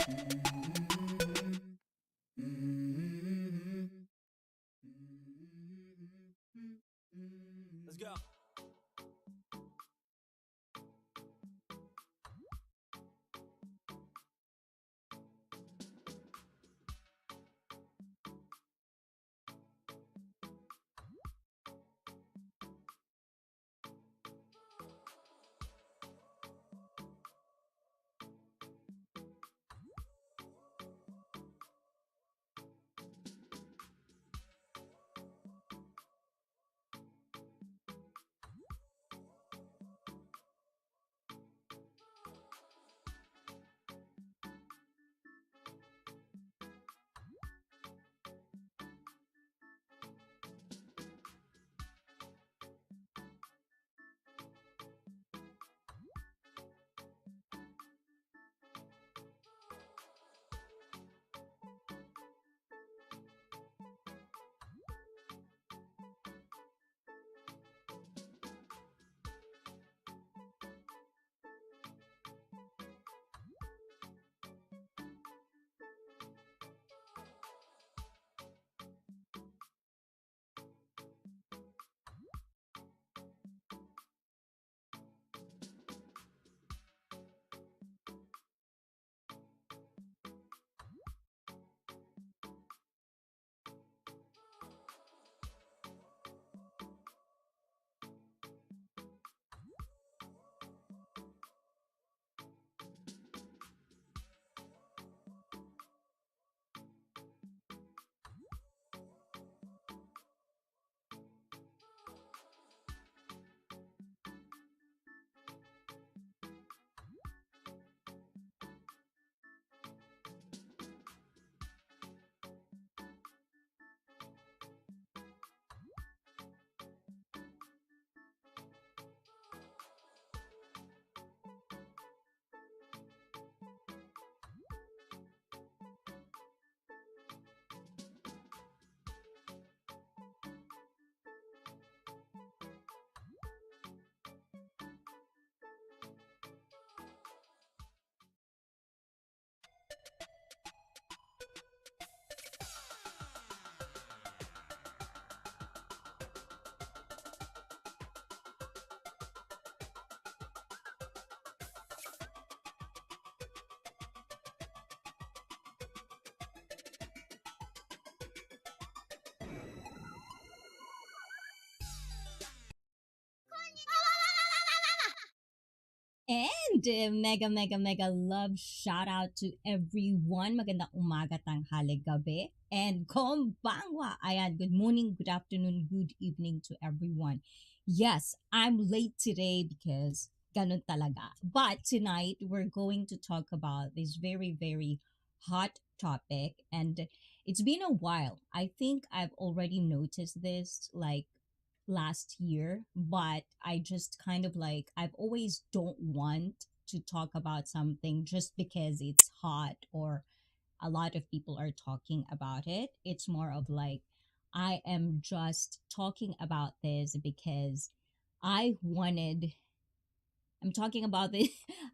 Let's go. And mega, mega, mega love shout out to everyone. Magandang umaga, tanghali, gabi. And konbanwa. Ayan, good morning, good afternoon, good evening to everyone. Yes, I'm late today because ganun talaga. But tonight, we're going to talk about this very, very hot topic. And it's been a while. I think I've already noticed this like last year, but I just kind of like, I've always don't want to talk about something just because it's hot or a lot of people are talking about it. It's more of like, I am just talking about this because I wanted I'm talking about the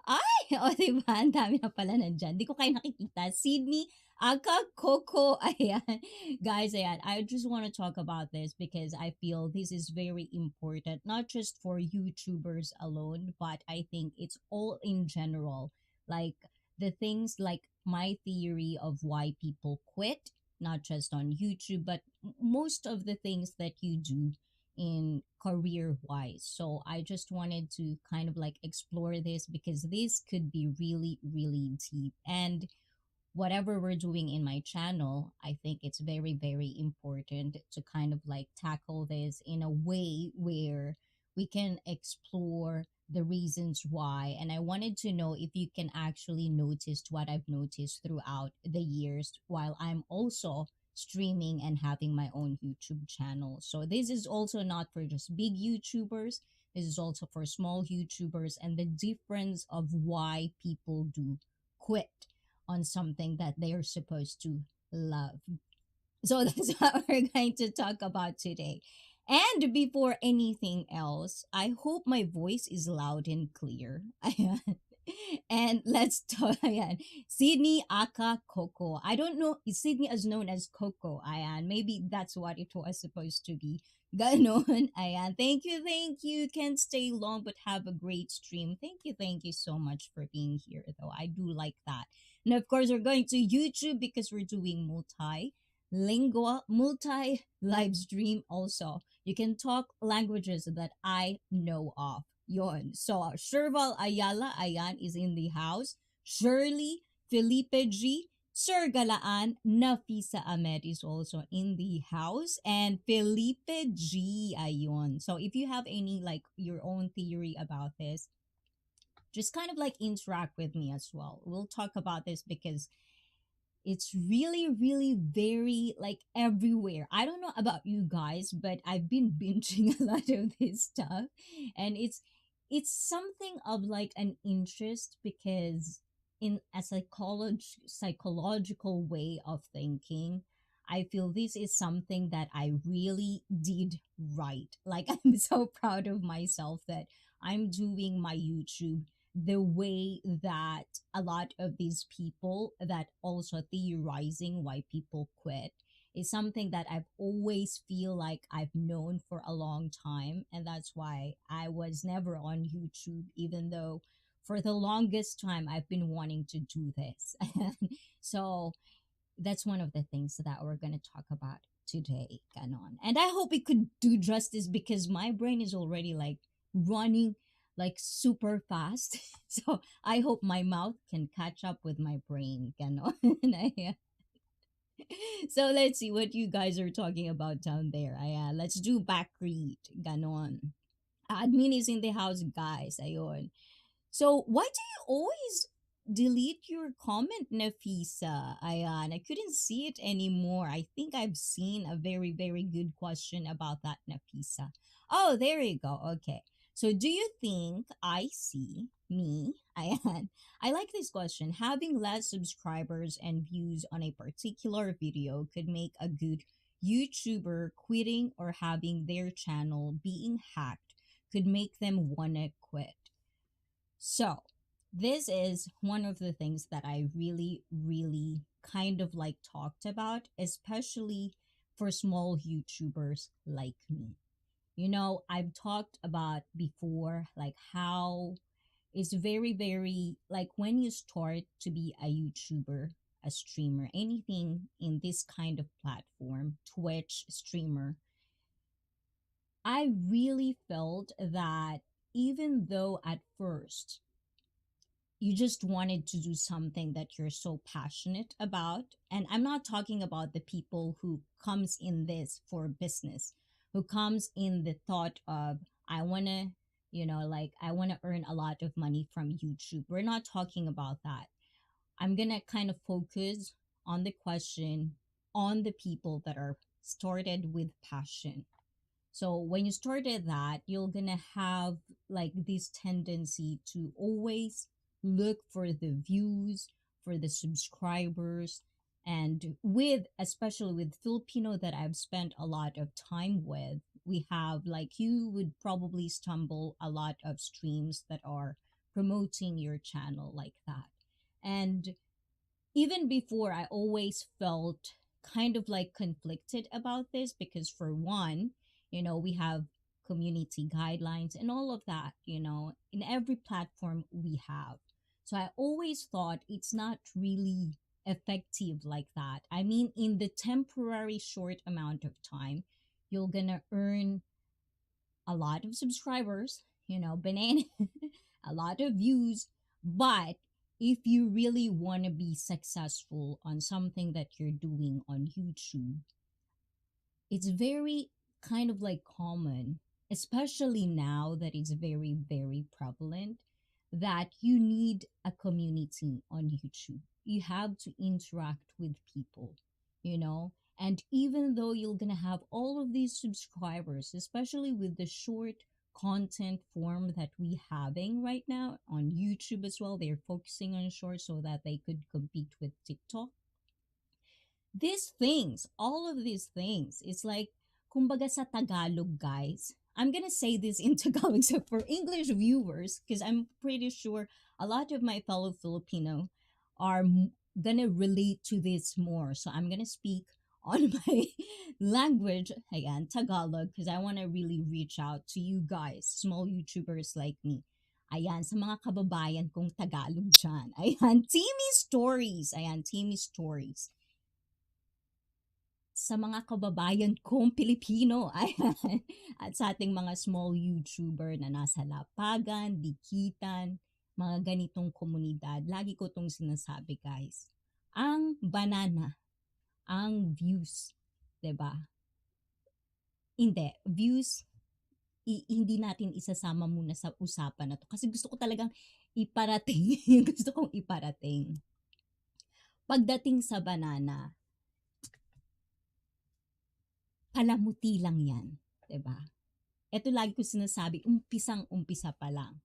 ay! O, diba? Ang dami na pala nandyan. Di ko kayo nakikita. Sydney, Aka, Coco, ayan. Guys, ayan. I just want to talk about this because I feel this is very important, not just for YouTubers alone, but I think it's all in general. Like, the things like my theory of why people quit, not just on YouTube, but most of the things that you do in career wise. So I just wanted to kind of like explore this because this could be really, really deep. And whatever we're doing in my channel, I think it's very, very important to kind of like tackle this in a way where we can explore the reasons why. And I wanted to know if you can actually notice what I've noticed throughout the years while I'm also streaming and having my own YouTube channel. So this is also not for just big YouTubers. This is also for small YouTubers and the difference of why people do quit on something that they are supposed to love. So that's what we're going to talk about today. And before anything else, I hope my voice is loud and clear. Ayan. And let's talk. Ayan. Sydney Aka Coco. I don't know. Sydney is known as Coco. Ayan. Maybe that's what it was supposed to be. Ganon. Ayan. Thank you. Thank you. Can't stay long, but have a great stream. Thank you. Thank you so much for being here, though. I do like that. And of course, we're going to YouTube because we're doing multi live stream also. You can talk languages that I know of. Yon. So, Sherval Ayala, ayan, is in the house. Shirley, Felipe G, Sir Galaan, Nafisa Ahmed is also in the house. And Felipe G, ayon. So, if you have any, like, your own theory about this, just kind of like interact with me as well. We'll talk about this because it's really, really very like everywhere. I don't know about you guys, but I've been binging a lot of this stuff, and it's something of like an interest because in a psychological way of thinking, I feel this is something that I really did right. Like I'm so proud of myself that I'm doing my YouTube the way that a lot of these people that also theorizing why people quit is something that I've always feel like I've known for a long time, and that's why I was never on YouTube, even though for the longest time I've been wanting to do this. So that's one of the things that we're going to talk about today, Ganon. And I hope it could do justice because my brain is already like running like super fast. So I hope my mouth can catch up with my brain, Ganon. So let's see what you guys are talking about down there. Let's do back read, Ganon. Admin is in the house, guys. Ayon. So why do you always delete your comment, Nafisa? Ayan, I couldn't see it anymore. I think I've seen a very, very good question about that, Nafisa. Oh, there you go. Okay. So do you think I see me? Ayan. I like this question. Having less subscribers and views on a particular video could make a good YouTuber quitting, or having their channel being hacked could make them wanna quit. So, this is one of the things that I really, really kind of like talked about, especially for small YouTubers like me. You know, I've talked about before, like how it's very, very, like when you start to be a YouTuber, a streamer, anything in this kind of platform, Twitch streamer, I really felt that even though at first you just wanted to do something that you're so passionate about, and I'm not talking about the people who comes in this for business, who comes in the thought of I want to, like I want to earn a lot of money from YouTube. We're not talking about that. I'm going to kind of focus on the question on the people that are started with passion. So when you started that, you're gonna have like this tendency to always look for the views, for the subscribers, and with especially with Filipino that I've spent a lot of time with, we have like you would probably stumble a lot of streams that are promoting your channel like that. And even before, I always felt kind of like conflicted about this because, for one, we have community guidelines and all of that, in every platform we have. So I always thought it's not really effective like that. I mean, in the temporary short amount of time, you're gonna earn a lot of subscribers, banana, a lot of views. But if you really want to be successful on something that you're doing on YouTube, it's very kind of like common, especially now that it's very, very prevalent, that you need a community on YouTube. You have to interact with people, you know? And even though you're going to have all of these subscribers, especially with the short content form that we having right now on YouTube as well, they're focusing on short so that they could compete with TikTok. These things, all of these things, it's like, kumbaga sa Tagalog, guys, I'm gonna say this in Tagalog, so for English viewers, because I'm pretty sure a lot of my fellow Filipino are gonna relate to this more. So I'm gonna speak on my language, again, Tagalog, because I want to really reach out to you guys, small YouTubers like me. Ayan, sa mga kababayan kong Tagalog dyan. Ayan, Timmy Stories. Ayan, Timmy Stories. Sa mga kababayan kong Pilipino. Ayan. At sa ating mga small YouTuber na nasa Lapagan, Dikitan, mga ganitong komunidad. Lagi ko itong sinasabi, guys. Ang banana, ang views, 'di ba? Hindi, views hindi natin isasama muna sa usapan na to kasi gusto ko talagang iparating yung gusto kong iparating. Pagdating sa banana, palamuti lang yan, 'di ba? Ito lagi ko sinasabi, umpisang-umpisa pa lang.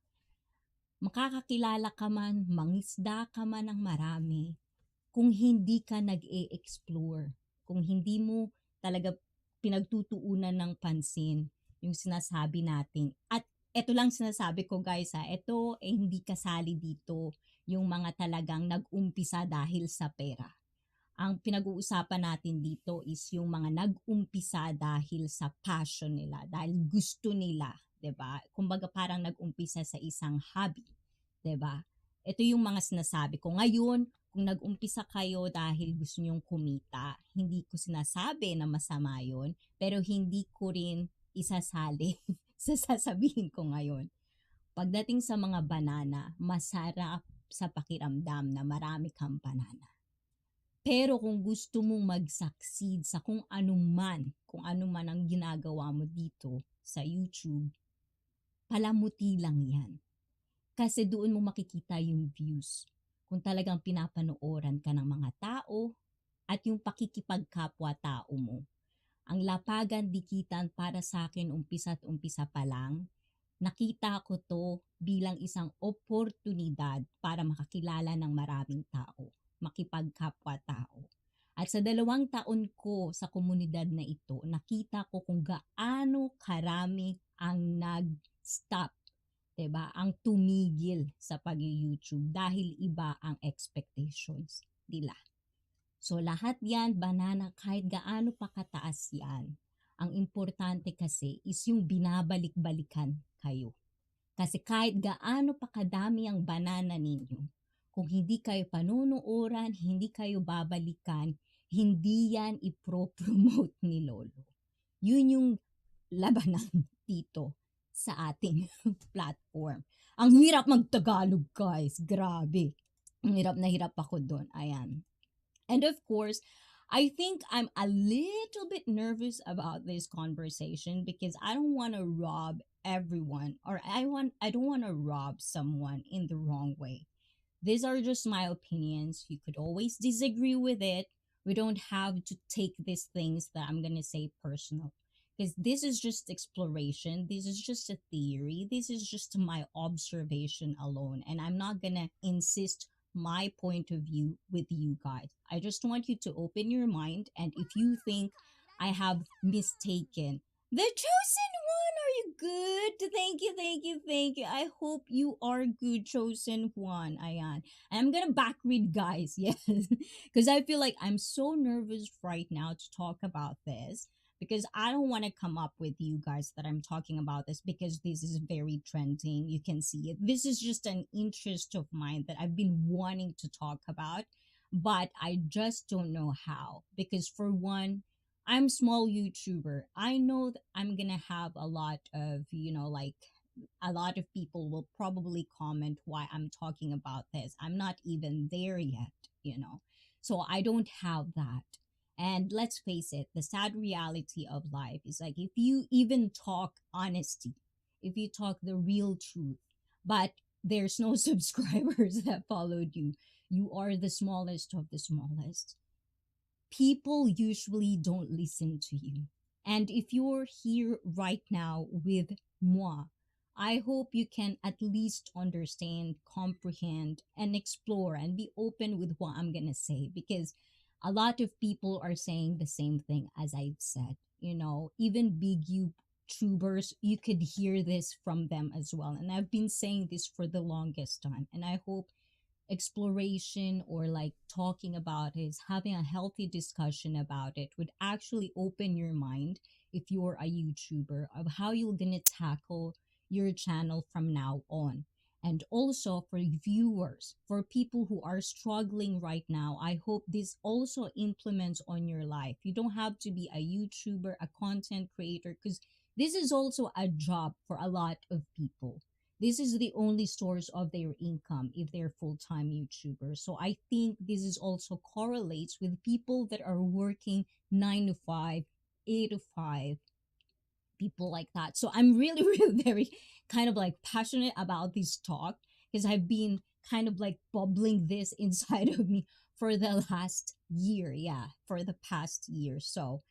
Makakakilala ka man, mangisda ka man ng marami, kung hindi ka nag-e-explore, kung hindi mo talaga pinagtutuunan ng pansin yung sinasabi natin. At eto lang sinasabi ko, guys, ha, eto hindi kasali dito yung mga talagang nag-umpisa dahil sa pera. Ang pinag-uusapan natin dito is yung mga nag-umpisa dahil sa passion nila, dahil gusto nila, 'di ba? Kumbaga parang nag-umpisa sa isang hobby, 'di ba? Ito yung mga sinasabi ko. Ngayon, kung nag-umpisa kayo dahil gusto nyong kumita, hindi ko sinasabi na masama yun, pero hindi ko rin isasali sa sasabihin ko ngayon. Pagdating sa mga banana, masarap sa pakiramdam na marami kang banana. Pero kung gusto mong mag-succeed sa kung ano man ang ginagawa mo dito sa YouTube, palamuti lang yan. Kasi doon mo makikita yung views. Kung talagang pinapanooran ka ng mga tao at yung pakikipagkapwa-tao mo. Ang lapagan dikitan para sa akin umpisa at umpisa pa lang, nakita ko to bilang isang oportunidad para makakilala ng maraming tao, makipagkapwa-tao. At sa 2 taon ko sa komunidad na ito, nakita ko kung gaano karami ang nag-stop, 'di ba? Ang tumigil sa pag-YouTube dahil iba ang expectations nila. So lahat 'yan, banana, kahit gaano pa kataas 'yan. Ang importante kasi is yung binabalik-balikan kayo. Kasi kahit gaano pa kadami ang banana ninyo, kung hindi kayo panunuoran, hindi kayo babalikan, hindi yan ipro-promote ni Lolo. Yun yung labanan dito sa ating platform. Ang hirap magtagalog, guys. Grabe. Ang hirap na hirap ako doon. Ayan. And of course, I think I'm a little bit nervous about this conversation because I don't want to rob everyone or I don't want to rob someone in the wrong way. These are just my opinions. You could always disagree with it. We don't have to take these things that I'm going to say personal because this is just exploration. This is just a theory. This is just my observation alone. And I'm not going to insist my point of view with you guys. I just want you to open your mind. And if you think I have mistaken, the chosen one, are you good? Thank you, thank you, thank you. I hope you are good, chosen one. Ayan. I'm gonna back read, guys. Yes, because I feel like I'm so nervous right now to talk about this because I don't want to come up with you guys that I'm talking about this because this is very trending. You can see it. This is just an interest of mine that I've been wanting to talk about, but I just don't know how. Because for one, I'm small YouTuber. I know that I'm gonna have a lot of, like a lot of people will probably comment why I'm talking about this. I'm not even there yet. So I don't have that. And let's face it, the sad reality of life is like if you even talk honesty, if you talk the real truth, but there's no subscribers that followed you, you are the smallest of the smallest. People usually don't listen to you. And if you're here right now with moi, I hope you can at least understand, comprehend, and explore and be open with what I'm going to say because a lot of people are saying the same thing as I've said. Even big YouTubers, you could hear this from them as well. And I've been saying this for the longest time. And I hope exploration or like talking about it, having a healthy discussion about it would actually open your mind if you're a YouTuber of how you're gonna tackle your channel from now on. And also for viewers, for people who are struggling right now, I hope this also implements on your life. You don't have to be a YouTuber, a content creator, because this is also a job for a lot of people. This is the only source of their income if they're full-time YouTubers. So I think this is also correlates with people that are working 9 to 5, 8 to 5, people like that. So I'm really, really very kind of like passionate about this talk because I've been kind of like bubbling this inside of me for the last year. Yeah, for the past year. So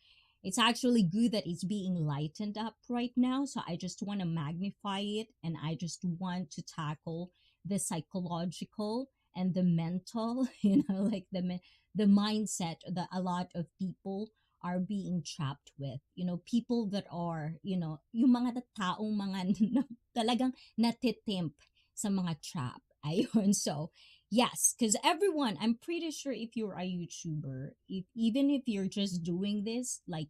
it's actually good that it's being lightened up right now. So I just want to magnify it and I just want to tackle the psychological and the mental, like the mindset that a lot of people are being trapped with. People that are, yung mga taong mga talagang natitempt sa mga trap. Ayun. So, yes, because everyone, I'm pretty sure if you're a YouTuber, even if you're just doing this, like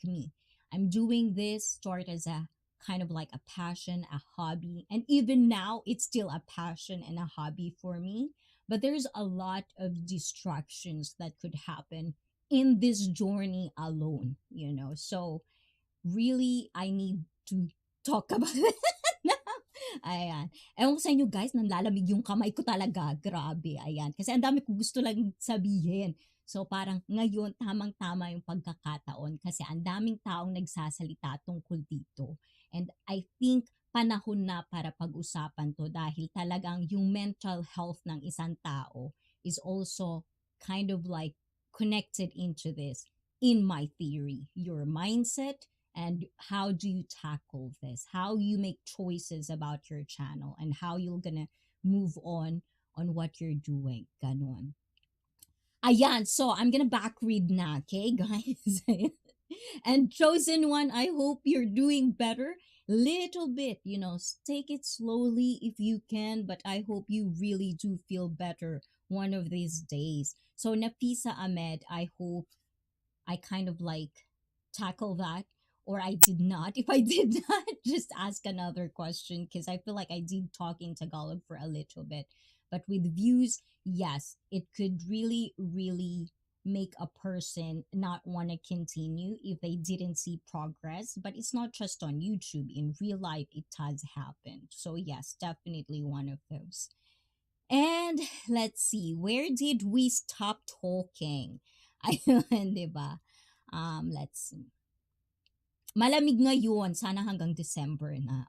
me, I'm doing this start as a kind of like a passion, a hobby, and even now it's still a passion and a hobby for me. But there's a lot of distractions that could happen in this journey alone. So really, I need to talk about it. Ayan. Ewan ko sa inyo guys, nanlalamig yung kamay ko talaga. Grabe, ayan. Kasi ang dami ko gusto lang sabihin. So parang ngayon, tamang-tama yung pagkakataon kasi ang daming taong nagsasalita tungkol dito. And I think panahon na para pag-usapan to dahil talagang yung mental health ng isang tao is also kind of like connected into this in my theory. Your mindset, and how do you tackle this, how you make choices about your channel and how you're gonna move on what you're doing, ganon. Ayan, so I'm gonna back read na, okay guys. And chosen one, I hope you're doing better little bit, take it slowly if you can, but I hope you really do feel better one of these days. So Nafisa Ahmed, I hope I kind of like tackle that, or I did not. If I did not, just ask another question because I feel like I did talk in Tagalog for a little bit. But with views, yes, it could really, really make a person not want to continue if they didn't see progress. But it's not just on YouTube. In real life, it has happened. So, yes, definitely one of those. And let's see, where did we stop talking? Ayun, diba? Let's see. Malamig ngayon, sana hanggang December na.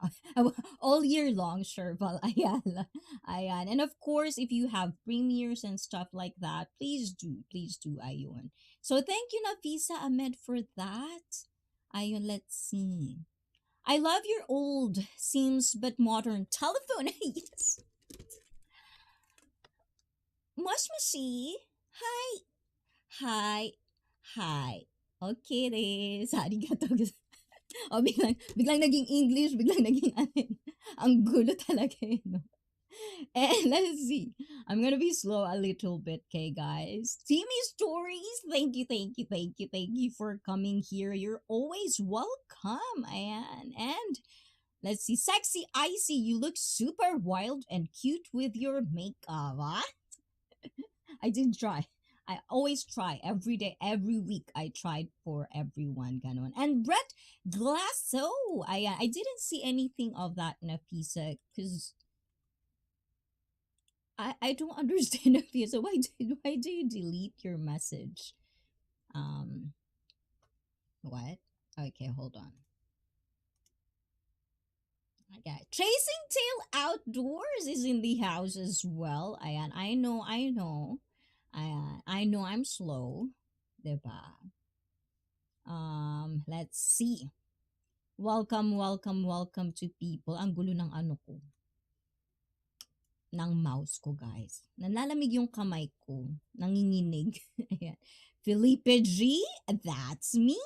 All year long, Sherval. Ayan. Ayan. And of course, if you have premieres and stuff like that, please do. Please do. Ayun. So thank you, Nafisa Ahmed, for that. Ayun, let's see. I love your old, seems but modern telephone. Yes. Moshmoshi. Hi. Hi. Hi. Okay, des. Arigatou. O, biglang naging English, biglang naging anin. Ang gulo talaga eh, no? And let's see. I'm gonna be slow a little bit, okay, guys? Timmy Stories, thank you, thank you, thank you, thank you for coming here. You're always welcome, ayan. And let's see. Sexy Icy, you look super wild and cute with your makeup, huh? I did try. I always try every day, every week. I tried for everyone, ganon. And Brett Glasso, I didn't see anything of that, Nafisa, because I don't understand, Nafisa. Why do you delete your message? What? Okay, hold on. Okay, Chasing Tail Outdoors is in the house as well. Ayan, I know. I know I'm slow, diba? Let's see. Welcome, welcome, welcome to people. Ang gulo ng ano ko. Ng mouse ko, guys. Nalalamig yung kamay ko. Nanginginig. Ayan. Felipe G, that's me.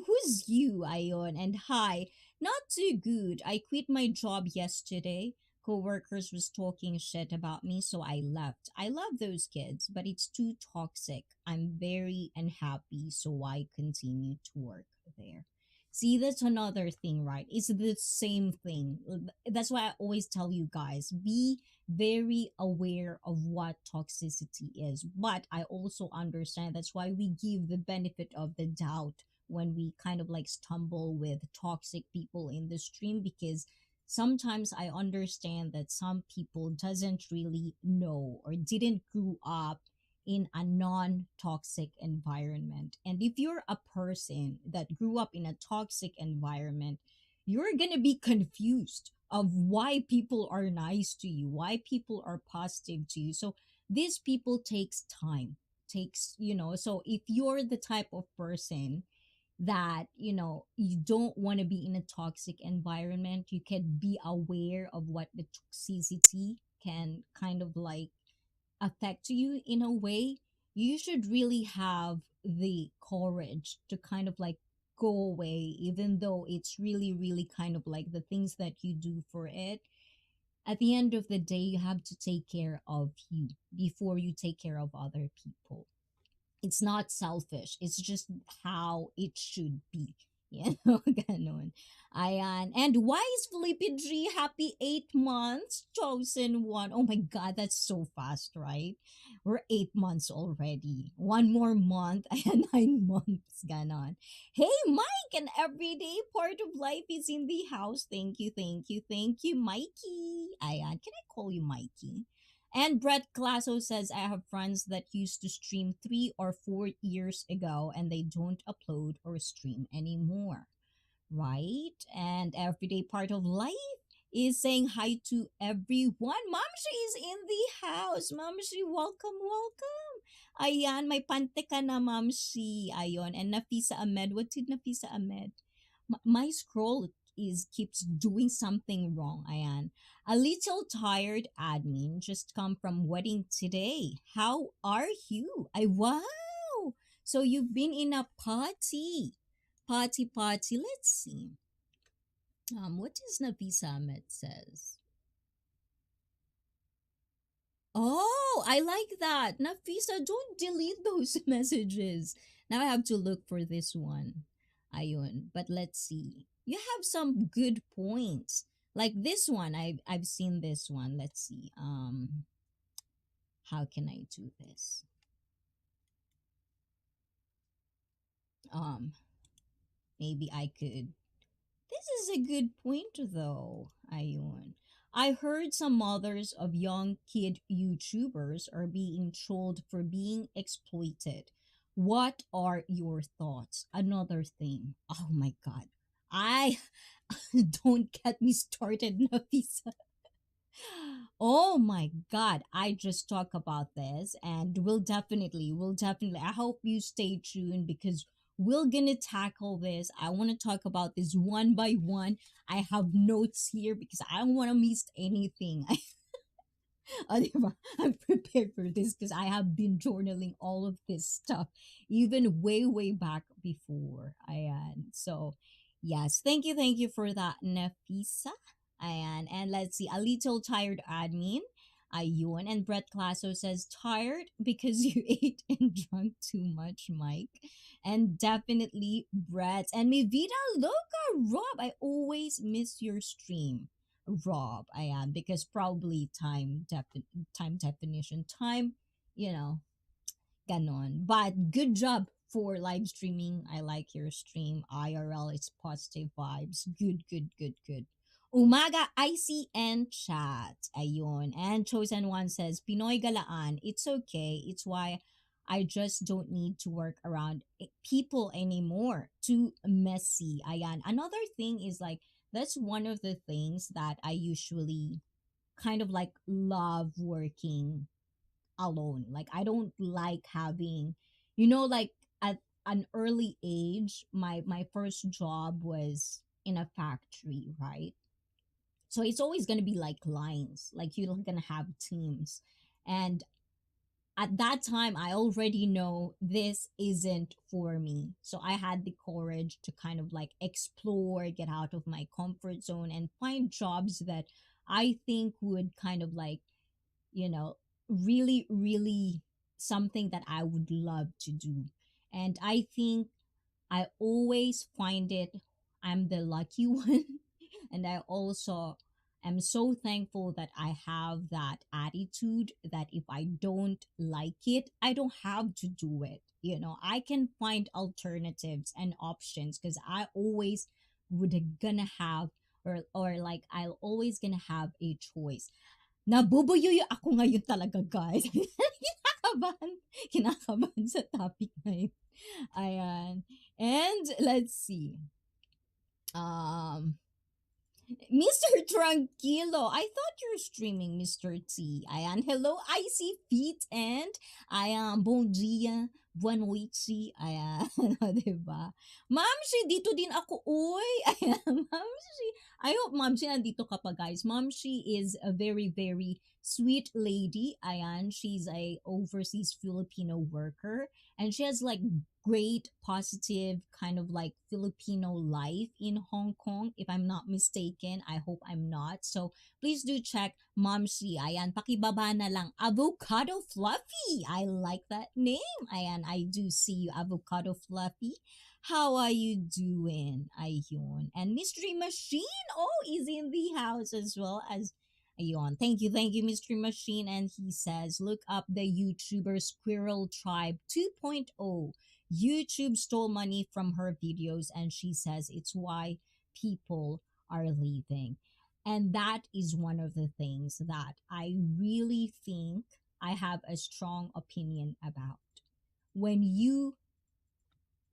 Who's you? Ayon. And hi, Not too good. I quit my job yesterday. Coworkers was talking shit about me, so I left. I love those kids, but it's too toxic. I'm very unhappy, so I continue to work there. See, that's another thing, right? It's the same thing. That's why I always tell you guys, be very aware of what toxicity is. But I also understand that's why we give the benefit of the doubt when we kind of like stumble with toxic people in the stream, because sometimes I understand that some people doesn't really know or didn't grow up in a non-toxic environment. And if you're a person that grew up in a toxic environment, you're going to be confused of why people are nice to you, why people are positive to you. So these people takes time, takes, so if you're the type of person that you don't want to be in a toxic environment, you can be aware of what the toxicity can kind of like affect you in a way. You should really have the courage to kind of like go away, even though it's really really kind of like the things that you do for it. At the end of the day, you have to take care of you before you take care of other people. It's not selfish. It's just how it should be. Ganon. Ayan. And why is Felipe G happy 8 months? Chosen one. Oh my God, that's so fast, right? We're 8 months already. One more month. Ayan, 9 months. Ganon. Hey, Mike, an everyday part of life is in the house. Thank you, thank you, thank you, Mikey. Ayan. Can I call you Mikey? And Brett Classo says, I have friends that used to stream 3 or 4 years ago and they don't upload or stream anymore. Right? And everyday part of life is saying hi to everyone. Mamshi is in the house. Mamshi, welcome, welcome. Ayan, may pante ka na, Mamshi. Ayon. And Nafisa Ahmed. What did Nafisa Ahmed? My scroll is keeps doing something wrong. Ayan. A little tired admin just come from wedding today. How are you? I wow. So you've been in a party. Party. Let's see. What does Nafisa Ahmed says? Oh, I like that. Nafisa, don't delete those messages. Now I have to look for this one. Ayun. But let's see. You have some good points. Like this one, I've seen this one. Let's see. How can I do this? Um, maybe I could. This is a good point though, Ayun. I heard some mothers of young kid YouTubers are being trolled for being exploited. What are your thoughts? Another thing. Oh my god. I don't get me started, Nafisa. Oh my god, I just talk about this and we'll definitely I hope you stay tuned because we're gonna tackle this. I want to talk about this one by one. I have notes here because I don't want to miss anything. I'm prepared for this because I have been journaling all of this stuff even way back before. So yes, thank you for that, Nafisa. And let's see, a little tired admin. Ayun. And Brett Classo says, tired because you ate and drank too much, Mike. And definitely Brett. And mi vida loca, Rob. I always miss your stream, Rob. I am because probably time definition, time, you know, ganon. But good job for live streaming. I like your stream. IRL, it's positive vibes. Good. Umaga ICN chat. Ayun. And Chosen One says, Pinoy galaan. It's okay. It's why I just don't need to work around people anymore. Too messy. Ayan. Another thing is like, that's one of the things that I usually kind of like love working alone. Like I don't like having, like at an early age, my first job was in a factory, right? So it's always gonna be like lines, like you're gonna have teams, and at that time I already know this isn't for me. So I had the courage to kind of like explore, get out of my comfort zone and find jobs that I think would kind of like, you know, really something that I would love to do. And I think I always find it I'm the lucky one. And I also am so thankful that I have that attitude that if I don't like it, I don't have to do it. You know, I can find alternatives and options because I always would gonna have or like I'll always gonna have a choice. Nabubuyo ako ngayon talaga, guys. kinakabahan, kinakabahan sa topic na yun. Ayan. And let's see. Um, Mr. Tranquilo, I thought you were streaming, Mr. T. Ayan, hello, I see feet and ayan, bon dia, buwan noite, ayan, diba? Ma'am Shi, dito din ako, uy. Ayan, Ma'am Shi. I hope Ma'am Shi nandito ka pa, guys. Ma'am Shi is a very sweet lady. Ayan, she's a overseas Filipino worker and she has like great positive kind of like Filipino life in Hong Kong if I'm not mistaken. I hope I'm not. So please do check Mom Shi. Ayan, pakibaba na lang. Avocado Fluffy. I like that name. Ayan, I do see you, Avocado Fluffy. How are you doing? Ayun. And Mystery Machine, oh, is in the house as well as Ayun. Thank you, Mystery Machine. And he says, look up the YouTuber Squirrel Tribe 2.0. YouTube stole money from her videos, and she says it's why people are leaving. And that is one of the things that I really think I have a strong opinion about. When you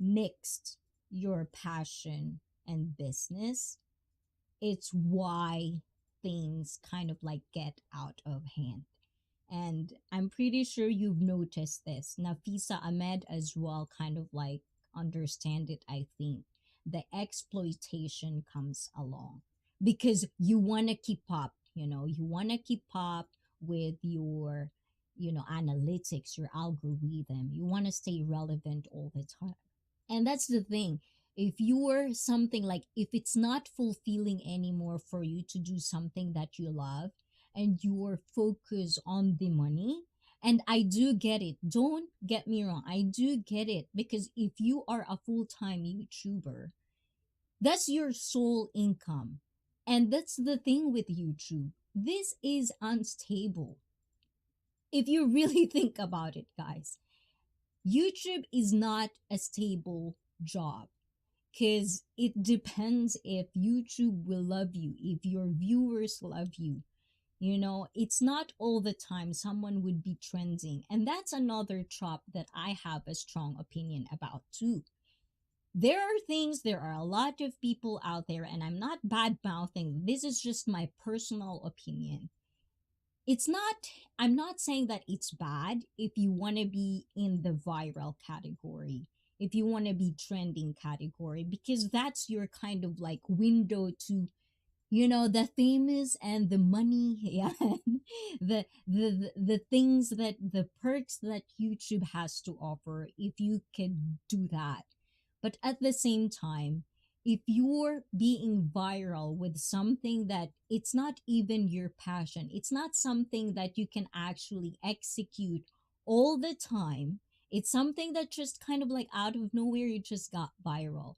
mixed your passion and business, it's why things kind of like get out of hand. And I'm pretty sure you've noticed this. Nafisa Ahmed as well kind of like understand it, I think. The exploitation comes along because you want to keep up, you want to keep up with your, analytics, your algorithm. You want to stay relevant all the time. And that's the thing. If you're something like, if it's not fulfilling anymore for you to do something that you love and you're focused on the money, and I do get it. Don't get me wrong. I do get it because if you are a full time YouTuber, that's your sole income. And that's the thing with YouTube. This is unstable. If you really think about it, guys, YouTube is not a stable job because it depends if YouTube will love you, if your viewers love you. It's not all the time someone would be trending. And that's another trap that I have a strong opinion about too. There are a lot of people out there, and I'm not bad mouthing. This is just my personal opinion. It's not, I'm not saying that it's bad if you want to be in the viral category, if you want to be trending category, because that's your kind of like window to, the famous and the money, yeah, the things that the perks that YouTube has to offer if you can do that. But at the same time, if you're being viral with something that it's not even your passion, it's not something that you can actually execute all the time, it's something that just kind of like out of nowhere you just got viral.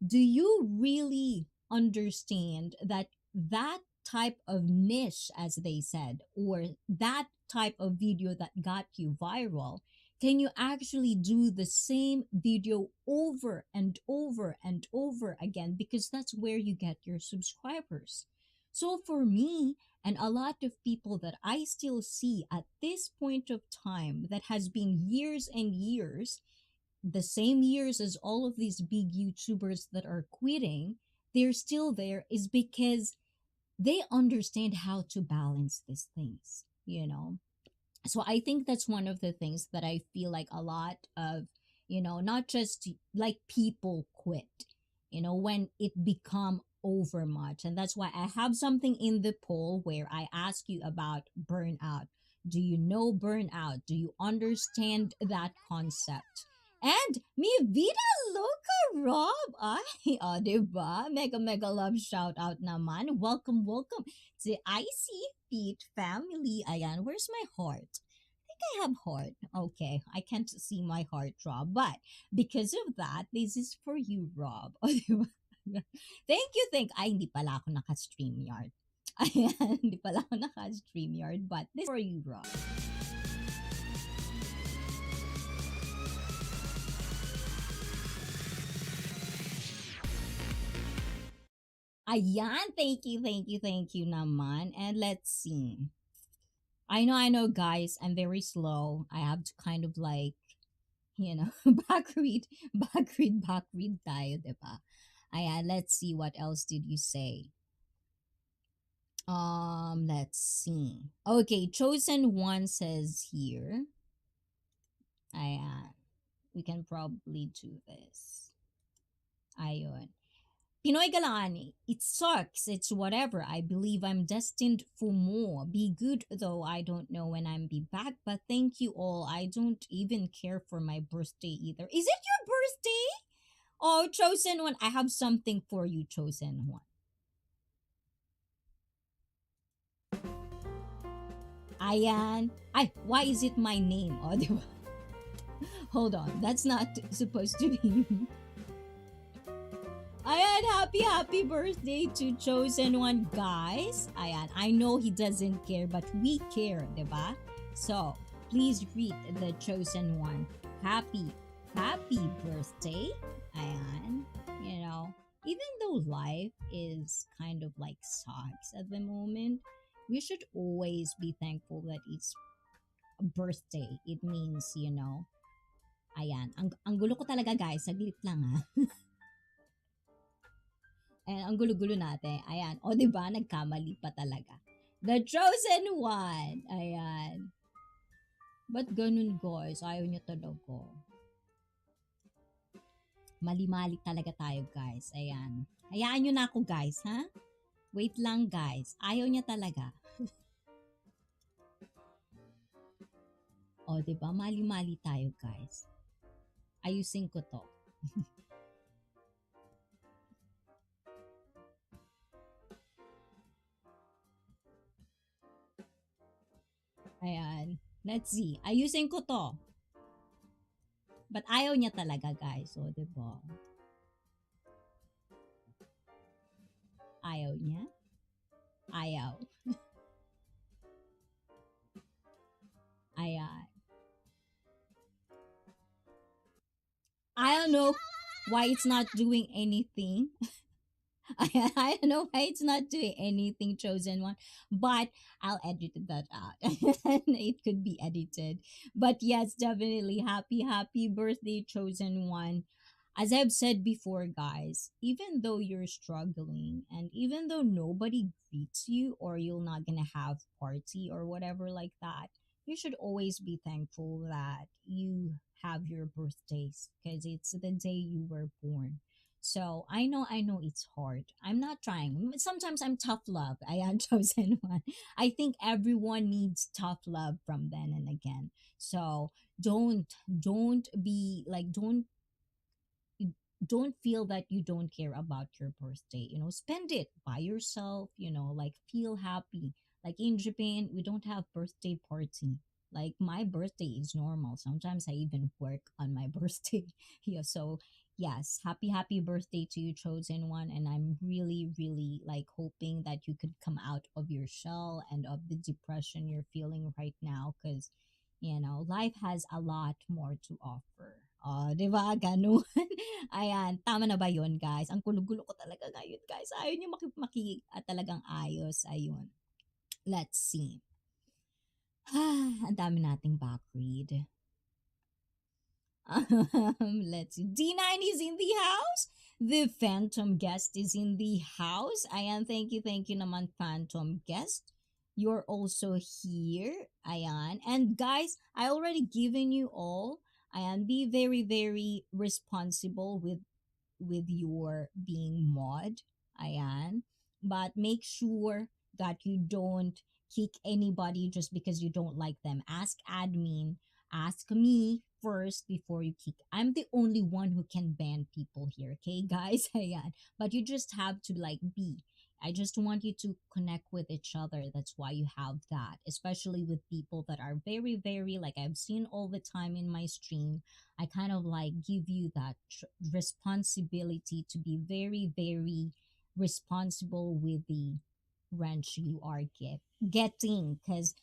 Do you really understand that that type of niche, as they said, or that type of video that got you viral, can you actually do the same video over and over and over again? Because that's where you get your subscribers. So for me, and a lot of people that I still see at this point of time, that has been years and years, the same years as all of these big YouTubers that are quitting, they're still there, is because they understand how to balance these things. So I think that's one of the things that I feel like a lot of, not just like people quit, when it become overmuch. And that's why I have something in the poll where I ask you about burnout. Do you know burnout? Do you understand that concept? And mi vida loca, Rob. Ay, diba? Mega mega love shout out naman. Welcome, welcome to ICEE Feet family. Ayan, where's my heart? I have heart. Okay, I can't see my heart, Rob. But because of that, this is for you, Rob. O, diba? Thank you, Ay, hindi pala ako naka-StreamYard. Ayan, hindi pala ako naka-StreamYard. But this is for you, Rob. Ayan, thank you naman. And let's see. I know, guys, I'm very slow. I have to kind of like, back read tayo, diba? Ayan, let's see what else did you say. Let's see. Okay, chosen one says here. Ayan, we can probably do this. Ayun. Pinoy Galani, it sucks, it's whatever. I believe I'm destined for more. Be good though, I don't know when I'm be back, but thank you all. I don't even care for my birthday either. Is it your birthday? Oh, chosen one, I have something for you, chosen one. Ayan. Ay, why is it my name? Oh, diba? Hold on, that's not supposed to be. Ayan, happy birthday to chosen one, guys. Ayan, I know he doesn't care, but we care, diba? So, please greet the chosen one. Happy birthday. Ayan, even though life is kind of like sucks at the moment, we should always be thankful that it's a birthday. It means, ayan, ang gulo ko talaga, guys. Saglit lang, ha. And ang gulo-gulo natin. Ayan. O, di ba? Nagkamali pa talaga. The chosen one. Ayan. Ba't ganun, guys? Ayaw niya talaga. Mali-mali talaga tayo, guys. Ayan. Hayaan nyo na ako, guys, ha? Wait lang, guys. Ayaw niya talaga. O, di ba? Mali-mali tayo, guys. Ayusin ko to. Ayan. Let's see. Ayusin ko to. But ayaw niya talaga, guys. So, di ba? Ayaw niya? Ayaw. Ayan. I don't know why it's not doing anything. I don't know why it's not doing anything, chosen one, but I'll edit that out. It could be edited. But yes, definitely happy birthday, chosen one. As I've said before, guys, even though you're struggling and even though nobody greets you or you're not gonna have party or whatever like that, you should always be thankful that you have your birthdays because it's the day you were born. So I know it's hard. I'm not trying. Sometimes I'm tough love. I am chosen one. I think everyone needs tough love from then and again. So don't be like don't feel that you don't care about your birthday. Spend it by yourself, like feel happy. Like in Japan, we don't have birthday party. Like my birthday is normal. Sometimes I even work on my birthday. Yeah, so yes, happy birthday to you, chosen one. And I'm really like hoping that you could come out of your shell and of the depression you're feeling right now because life has a lot more to offer. Oh, di ba? Ganun. Ayan, tama na ba yun, guys? Ang gulo-gulo ko talaga ngayon, guys. Ayaw niyo talagang ayos. Ayun. Let's see. Ang dami nating backread. Let's see. D9 is in the house. The Phantom Guest is in the house. Ayan, thank you naman, Phantom Guest. You're also here. Ayan. And guys, I already given you all. Ayan, be very responsible with your being mod. Ayan. But make sure that you don't kick anybody just because you don't like them. Ask admin, ask me first before you kick. I'm the only one who can ban people here, okay, guys? Ayan. But you just have to like be. I just want you to connect with each other. That's why you have that, especially with people that are very, very, like I've seen all the time in my stream. I kind of like give you that responsibility to be very, very responsible with the wrench you are getting. Because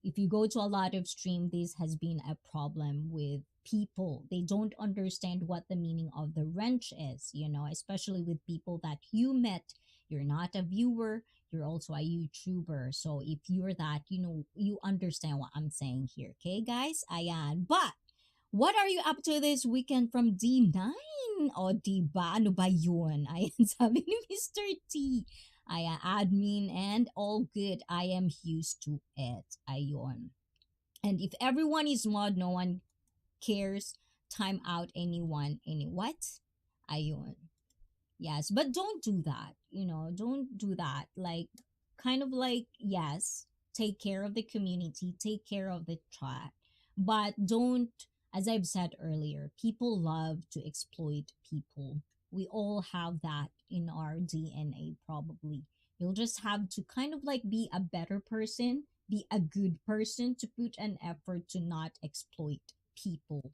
if you go to a lot of stream, this has been a problem with people. They don't understand what the meaning of the wrench is, especially with people that you met. You're not a viewer, you're also a YouTuber. So if you're that, you understand what I'm saying here. Okay, guys? Ayan. But what are you up to this weekend from D9? O, diba? Ano ba yun? Ayan, sabi ni Mr. T. Ayan, admin and all good. I am used to it. Ayon. And if everyone is mod, no one cares. Time out anyone. Any what? Ayon. Yes, but don't do that. Don't do that. Like, kind of like, yes, take care of the community, take care of the chat, but don't, as I've said earlier, people love to exploit people. We all have that in our DNA, probably. You'll just have to kind of like be a better person, be a good person to put an effort to not exploit people.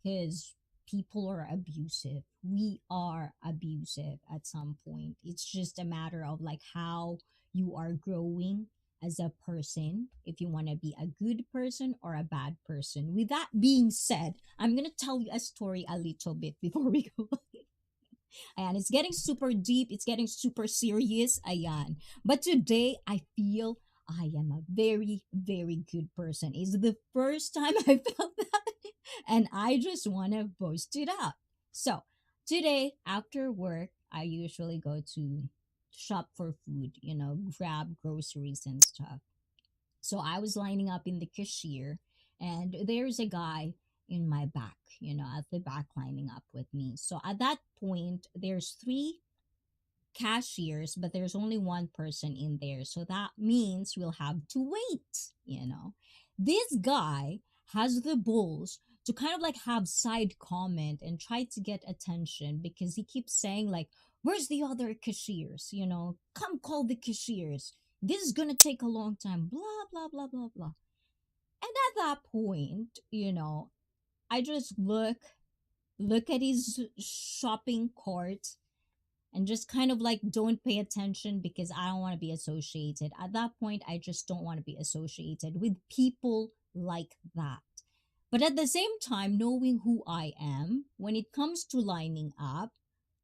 Because people are abusive. We are abusive at some point. It's just a matter of like how you are growing as a person, if you want to be a good person or a bad person. With that being said, I'm going to tell you a story a little bit before we go. And it's getting super deep, it's getting super serious. Ayan. But today, I feel I am a very, very good person. It's the first time I felt that, and I just want to boast it out. So, today, after work, I usually go to shop for food, grab groceries and stuff. So I was lining up in the cashier, and there's a guy in my back, at the back lining up with me. So at that point, there's three cashiers, but there's only one person in there. So that means we'll have to wait. This guy has the balls to kind of like have side comment and try to get attention because he keeps saying like, where's the other cashiers? Come call the cashiers. This is gonna take a long time. Blah blah blah blah blah. And at that point, I just look at his shopping cart and just kind of like don't pay attention because I don't want to be associated. At that point, I just don't want to be associated with people like that. But at the same time, knowing who I am, when it comes to lining up,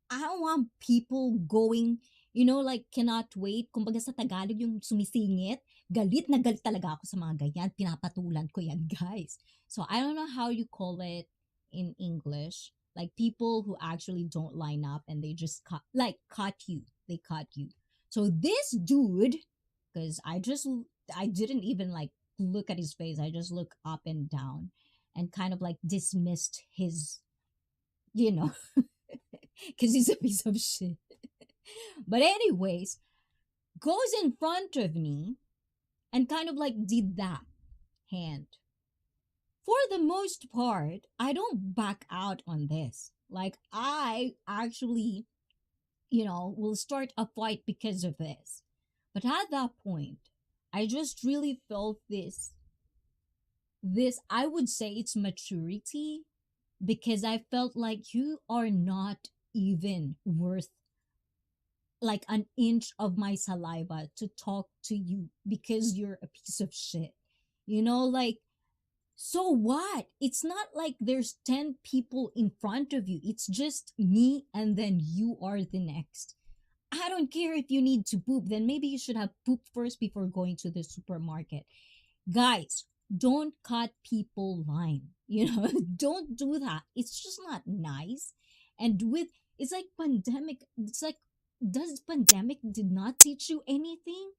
I don't want people going, like cannot wait. Kumbaga sa Tagalog yung sumisingit, galit na galit talaga ako sa mga ganyan. Pinapatulan ko yan, guys. So I don't know how you call it in English. Like people who actually don't line up and they just cut you. They cut you. So this dude, because I didn't even like look at his face. I just look up and down and kind of like dismissed his, you know, because he's a piece of shit. But anyways, goes in front of me and kind of like did that hand. For the most part, I don't back out on this. Like I actually, will start a fight because of this. But at that point, I just really felt this I would say it's maturity because I felt like you are not even worth like an inch of my saliva to talk to you because you're a piece of shit. Like, so what? It's not like there's 10 people in front of you. It's just me and then you are the next. I don't care if you need to poop, then maybe you should have pooped first before going to the supermarket. Guys, don't cut people line. Don't do that. It's just not nice. And it's like pandemic. It's like, does pandemic did not teach you anything?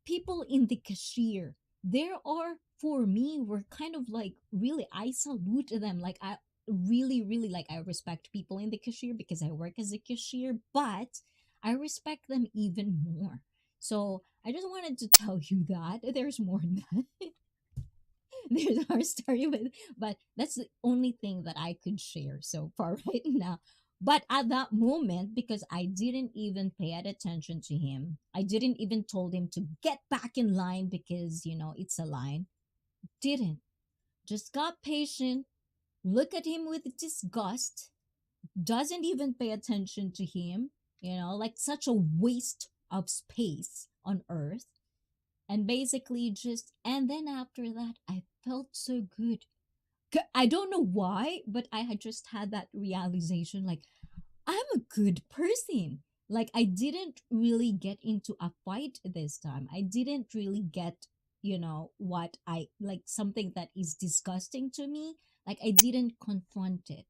People in the cashier, there are, for me, we're kind of like really, I salute them. Like I really, really like, I respect people in the cashier because I work as a cashier, but I respect them even more. So I just wanted to tell you that there's more than that. There's our story with, but that's the only thing that I could share so far right now. But at that moment, because I didn't even pay attention to him, I didn't even told him to get back in line because it's a line. Didn't, just got patient, look at him with disgust, doesn't even pay attention to him, like such a waste of space on earth. And basically just, and then after that, I felt so good. I don't know why, but I had just had that realization like, I'm a good person. Like, I didn't really get into a fight this time. I didn't really get, what I like, something that is disgusting to me. Like, I didn't confront it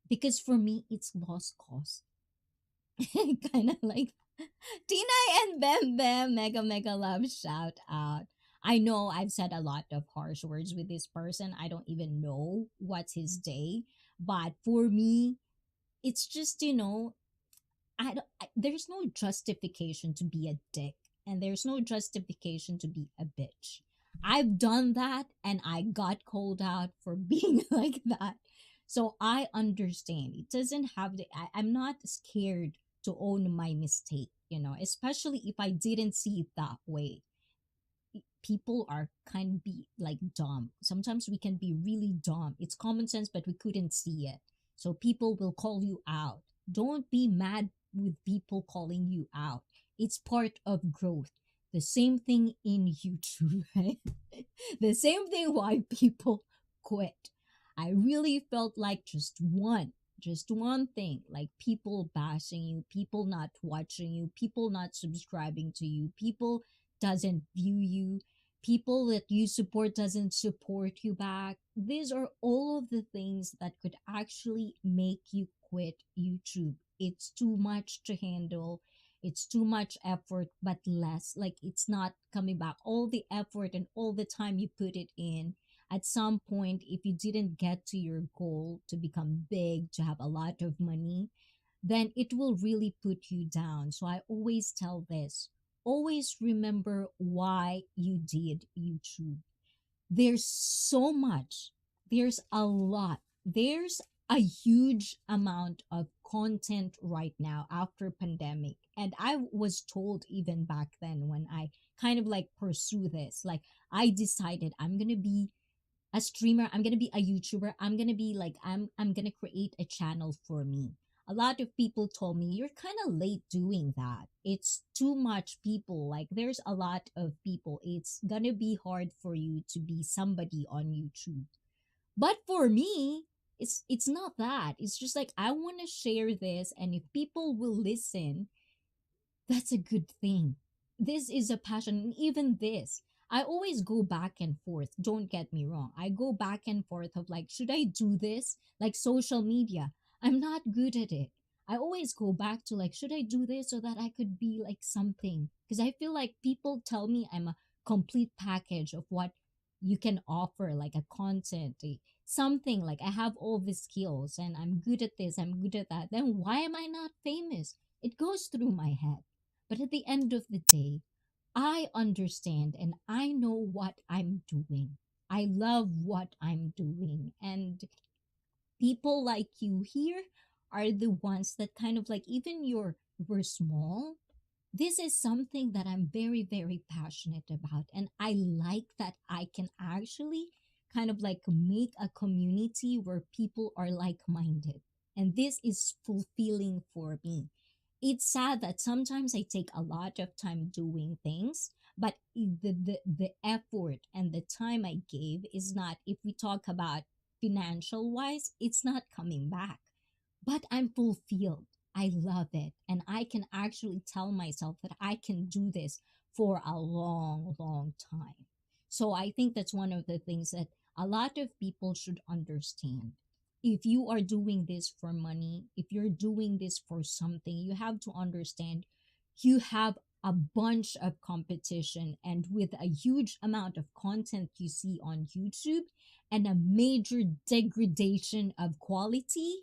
because for me, it's lost cause. Kind of like Tina and Bem Bem, mega mega love shout out. I know I've said a lot of harsh words with this person. I don't even know what's his day, but for me, it's just there's no justification to be a dick, and there's no justification to be a bitch. I've done that, and I got called out for being like that. So I understand. It doesn't have to. I'm not scared to own my mistake. Especially if I didn't see it that way. People are kind of be like dumb. Sometimes we can be really dumb. It's common sense, but we couldn't see it. So people will call you out. Don't be mad with people calling you out. It's part of growth. The same thing in YouTube, right? The same thing why people quit. I really felt like just one thing, like people bashing you, people not watching you, people not subscribing to you, people doesn't view you, people that you support doesn't support you back. These are all of the things that could actually make you quit YouTube. It's too much to handle. It's too much effort, but less. Like, it's not coming back. All the effort and all the time you put it in, at some point, if you didn't get to your goal to become big, to have a lot of money, then it will really put you down. So I always tell this, always remember why you did YouTube. There's so much, there's a lot, there's a huge amount of content right now after pandemic. And I was told even back then when I kind of like pursue this, like I decided I'm going to be a streamer, I'm gonna be a YouTuber, I'm gonna be like I'm gonna create a channel for me. A lot of people told me you're kind of late doing that. It's too much people. Like, there's a lot of people. It's gonna be hard for you to be somebody on YouTube. But for me, it's not that. It's just like I want to share this, and if people will listen, that's a good thing. This is a passion. And even this, I always go back and forth. Don't get me wrong. I go back and forth of like, should I do this? Like social media. I'm not good at it. I always go back to like, should I do this so that I could be like something? Because I feel like people tell me I'm a complete package of what you can offer, like a content, something like I have all the skills and I'm good at this, I'm good at that. Then why am I not famous? It goes through my head. But at the end of the day, I understand and I know what I'm doing. I love what I'm doing. And people like you here are the ones that kind of like, even we're small. This is something that I'm very, very passionate about. And I like that I can actually kind of like make a community where people are like minded. And this is fulfilling for me. It's sad that sometimes I take a lot of time doing things, but the effort and the time I gave is not, if we talk about financial wise, it's not coming back. But I'm fulfilled. I love it. And I can actually tell myself that I can do this for a long, long time. So I think that's one of the things that a lot of people should understand. If you are doing this for money, if you're doing this for something, you have to understand you have a bunch of competition, and with a huge amount of content you see on YouTube and a major degradation of quality,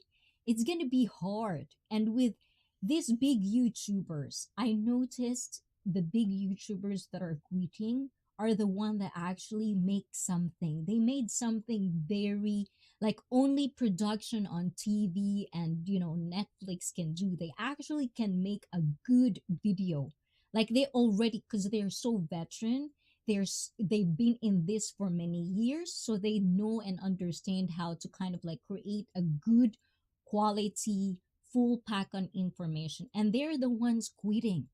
it's going to be hard. And with these big YouTubers, I noticed the big YouTubers that are quitting are the one that actually make something. They made something very like only production on TV and Netflix can do. They actually can make a good video. Like they already because they're so veteran, they've been in this for many years, so they know and understand how to kind of like create a good quality full pack on information, and they're the ones quitting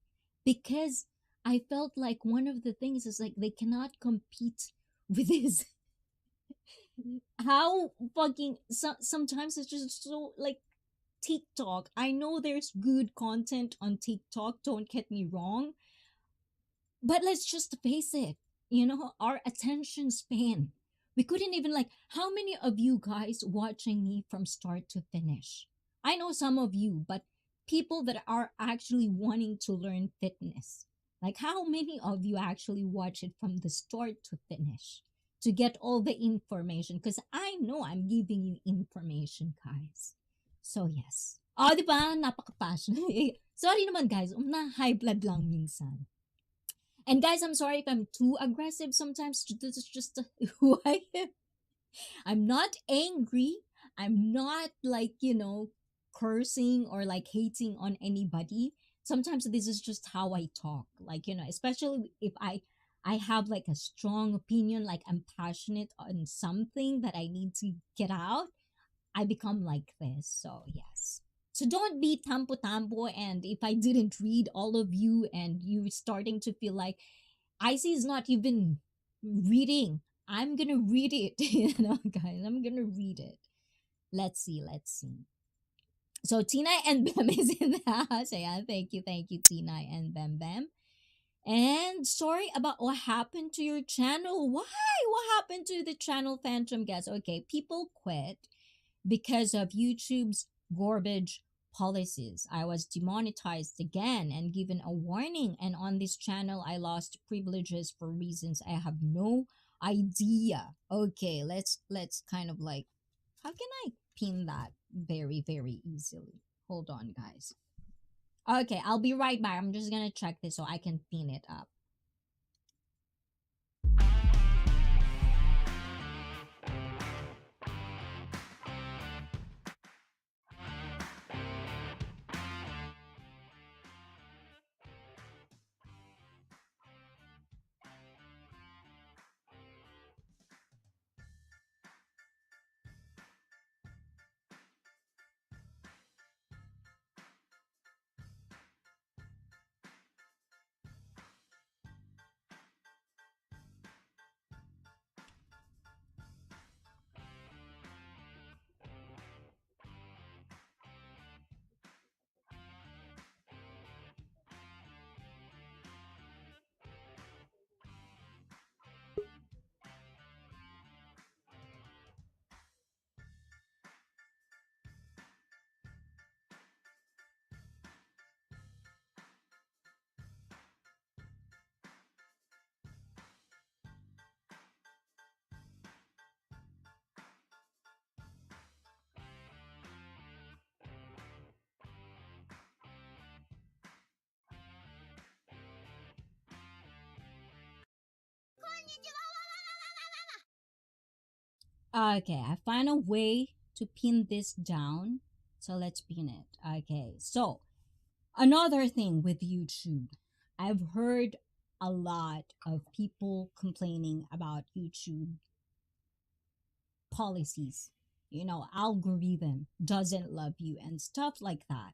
because I felt like one of the things is like they cannot compete with this. How fucking sometimes it's just so like TikTok. I know there's good content on TikTok, don't get me wrong, but let's just face it, our attention span. We couldn't even like, how many of you guys watching me from start to finish? I know some of you, but people that are actually wanting to learn fitness, like how many of you actually watch it from the start to finish to get all the information? Because I know I'm giving you information, guys. So yes. Oh, di ba? Napaka-passionate. Sorry naman guys, na high blood lang minsan. And guys, I'm sorry if I'm too aggressive sometimes. This is just who I am. I'm not angry. I'm not like, cursing or like hating on anybody. Sometimes this is just how I talk. Like, especially if I have like a strong opinion, like I'm passionate on something that I need to get out, I become like this. So, yes. So don't be tampo tampo. And if I didn't read all of you and you starting to feel like ICEE is not even reading, I'm gonna read it. Guys, I'm gonna read it. Let's see, let's see. So Tina and Bem is in the house. Yeah, thank you, Tina and Bem Bem. And sorry about what happened to your channel. Why? What happened to the channel, Phantom Guest? Okay, people quit because of YouTube's garbage policies. I was demonetized again and given a warning, and on this channel I lost privileges for reasons I have no idea. Okay, let's kind of like, how can I pin that very easily? Hold on, guys. Okay, I'll be right back. I'm just gonna check this so I can pin it up. Okay, I find a way to pin this down. So let's pin it. Okay, so another thing with YouTube, I've heard a lot of people complaining about YouTube policies. Algorithm doesn't love you and stuff like that.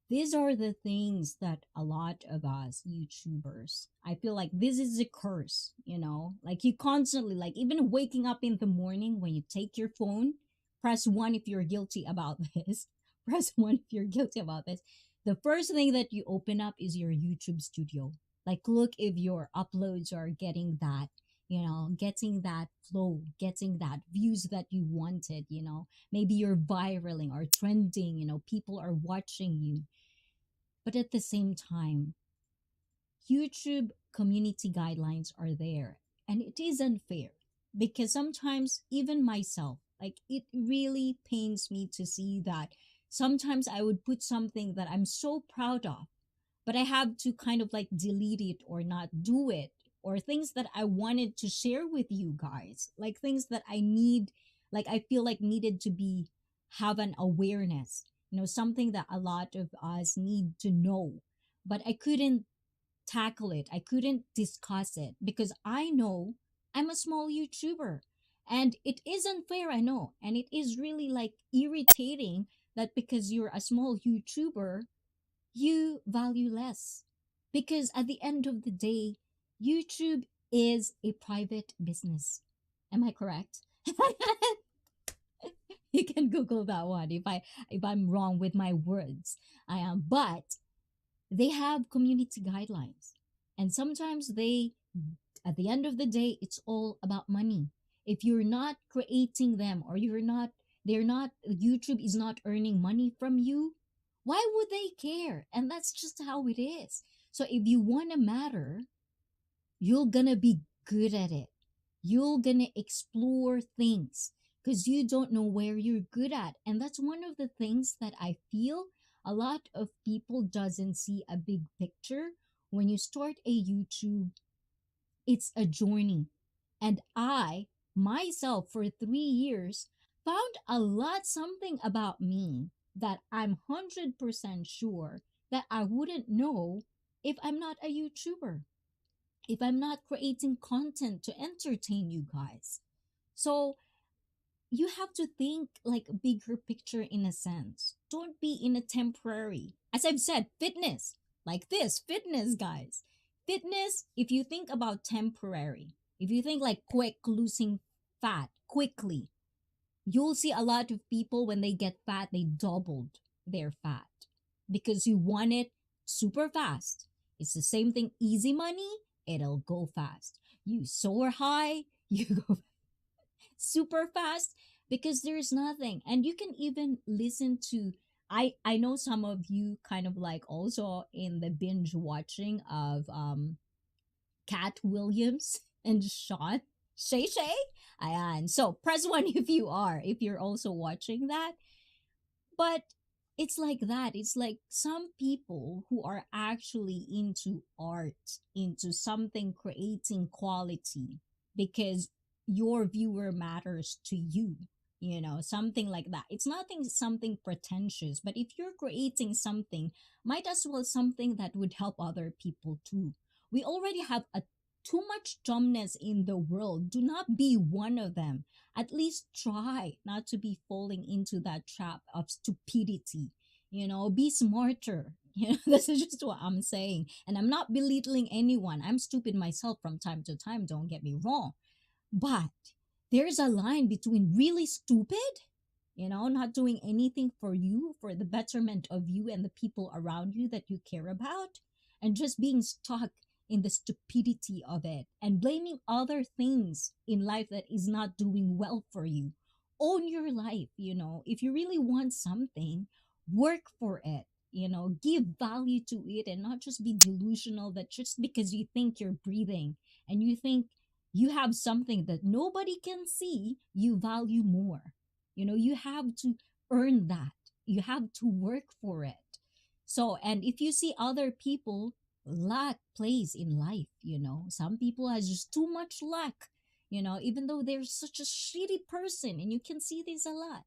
These are the things that a lot of us YouTubers, I feel like this is a curse, like you constantly, like even waking up in the morning when you take your phone, press one if you're guilty about this, press one if you're guilty about this. The first thing that you open up is your YouTube studio. Like, look if your uploads are getting that, getting that flow, getting that views that you wanted, maybe you're viraling or trending, people are watching you. But at the same time, YouTube community guidelines are there. And it is unfair because sometimes, even myself, like it really pains me to see that sometimes I would put something that I'm so proud of, but I have to kind of like delete it or not do it, or things that I wanted to share with you guys, like things that I need, like I feel like needed to be have an awareness, something that a lot of us need to know, but I couldn't tackle it. I couldn't discuss it because I know I'm a small YouTuber. And it is unfair, I know. And it is really like irritating that because you're a small YouTuber, you value less. Because at the end of the day, YouTube is a private business. Am I correct? You can Google that one if I'm wrong with my words. I am, but they have community guidelines, and sometimes they, at the end of the day, it's all about money. If you're not creating them, or they're not, YouTube is not earning money from you, why would they care? And that's just how it is. So if you want to matter, you're gonna be good at it. You're gonna explore things because you don't know where you're good at. And that's one of the things that I feel a lot of people doesn't see a big picture. When you start a YouTube, it's a journey. And I myself for 3 years found a lot something about me that I'm 100% sure that I wouldn't know if I'm not a YouTuber, if I'm not creating content to entertain you guys. So you have to think like a bigger picture in a sense. Don't be in a temporary. As I've said, fitness, like this, fitness, guys. Fitness, if you think about temporary, if you think like quick losing fat quickly, you'll see a lot of people when they get fat, they doubled their fat because you want it super fast. It's the same thing, easy money, it'll go fast. You soar high, you go super fast because there's nothing. And you can even listen to, I know some of you kind of like also in the binge watching of Cat Williams and Sean Shay Shay. Ayan. So press one if you're also watching that. But it's like that. It's like some people who are actually into art, into something creating quality because your viewer matters to you. Something like that. It's nothing something pretentious, but if you're creating something, might as well something that would help other people too. We already have a too much dumbness in the world. Do not be one of them. At least try not to be falling into that trap of stupidity. Be smarter. This is just what I'm saying. And I'm not belittling anyone. I'm stupid myself from time to time, don't get me wrong. But there's a line between really stupid, not doing anything for you, for the betterment of you and the people around you that you care about, and just being stuck in the stupidity of it and blaming other things in life that is not doing well for you. Own your life. If you really want something, work for it. Give value to it and not just be delusional that just because you think you're breathing and you think you have something that nobody can see, you value more. You have to earn that. You have to work for it. So, and if you see other people, luck plays in life. Some people has just too much luck, even though they're such a shitty person, and you can see this a lot.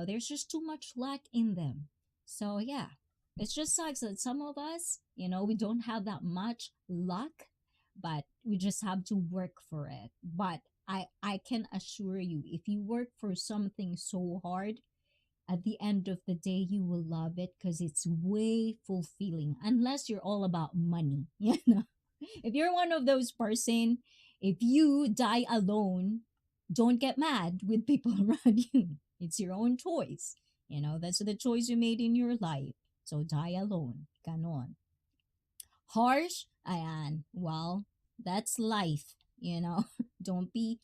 There's just too much luck in them. So yeah, it just sucks that some of us, we don't have that much luck, but we just have to work for it. But I can assure you, if you work for something so hard, at the end of the day you will love it because it's way fulfilling, unless you're all about money. If you're one of those person, if you die alone, don't get mad with people around you. It's your own choice. That's the choice you made in your life. So die alone. Ganon. Harsh? Ayan. Well, that's life. Don't be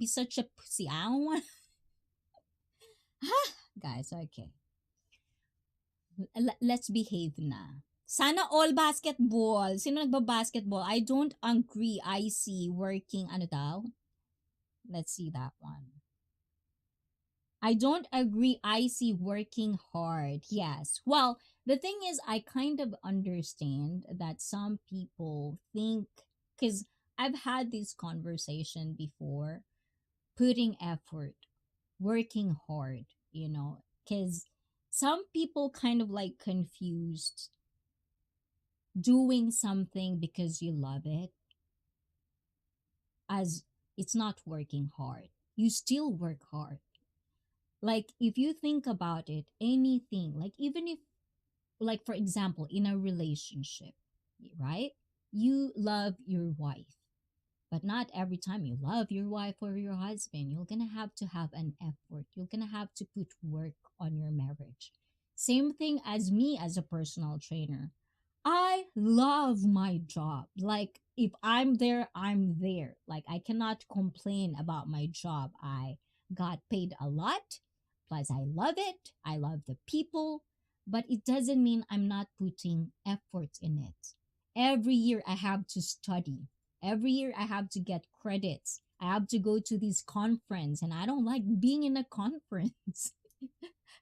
such a pussy. I don't want guys, okay. Let's behave na. Sana all basketball. Sino nagba-basketball? I don't agree. I see working ano daw. Let's see that one. I don't agree. I see working hard. Yes. Well, the thing is, I kind of understand that some people think, because I've had this conversation before, putting effort, working hard, because some people kind of like confused doing something because you love it as it's not working hard. You still work hard. Like, if you think about it, anything, like, even if, like, for example, in a relationship, right? You love your wife, but not every time you love your wife or your husband, you're gonna have an effort. You're gonna have to put work on your marriage. Same thing as me as a personal trainer. I love my job. Like, if I'm there, I'm there. Like, I cannot complain about my job. I got paid a lot. Plus, I love it. I love the people. But it doesn't mean I'm not putting effort in it. Every year, I have to study. Every year, I have to get credits. I have to go to this conference, and I don't like being in a conference.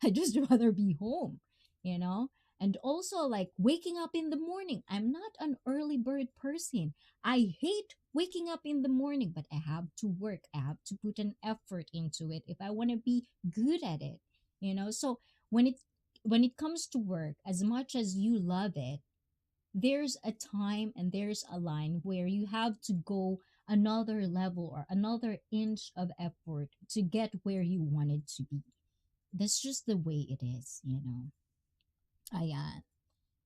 I just rather be home, you know? And also, like, waking up in the morning. I'm not an early bird person. I hate waking up in the morning, but I have to work. I have to put an effort into it if I want to be good at it, So when it when it comes to work, as much as you love it, there's a time and there's a line where you have to go another level or another inch of effort to get where you wanted to be. That's just the way it is. Ayan.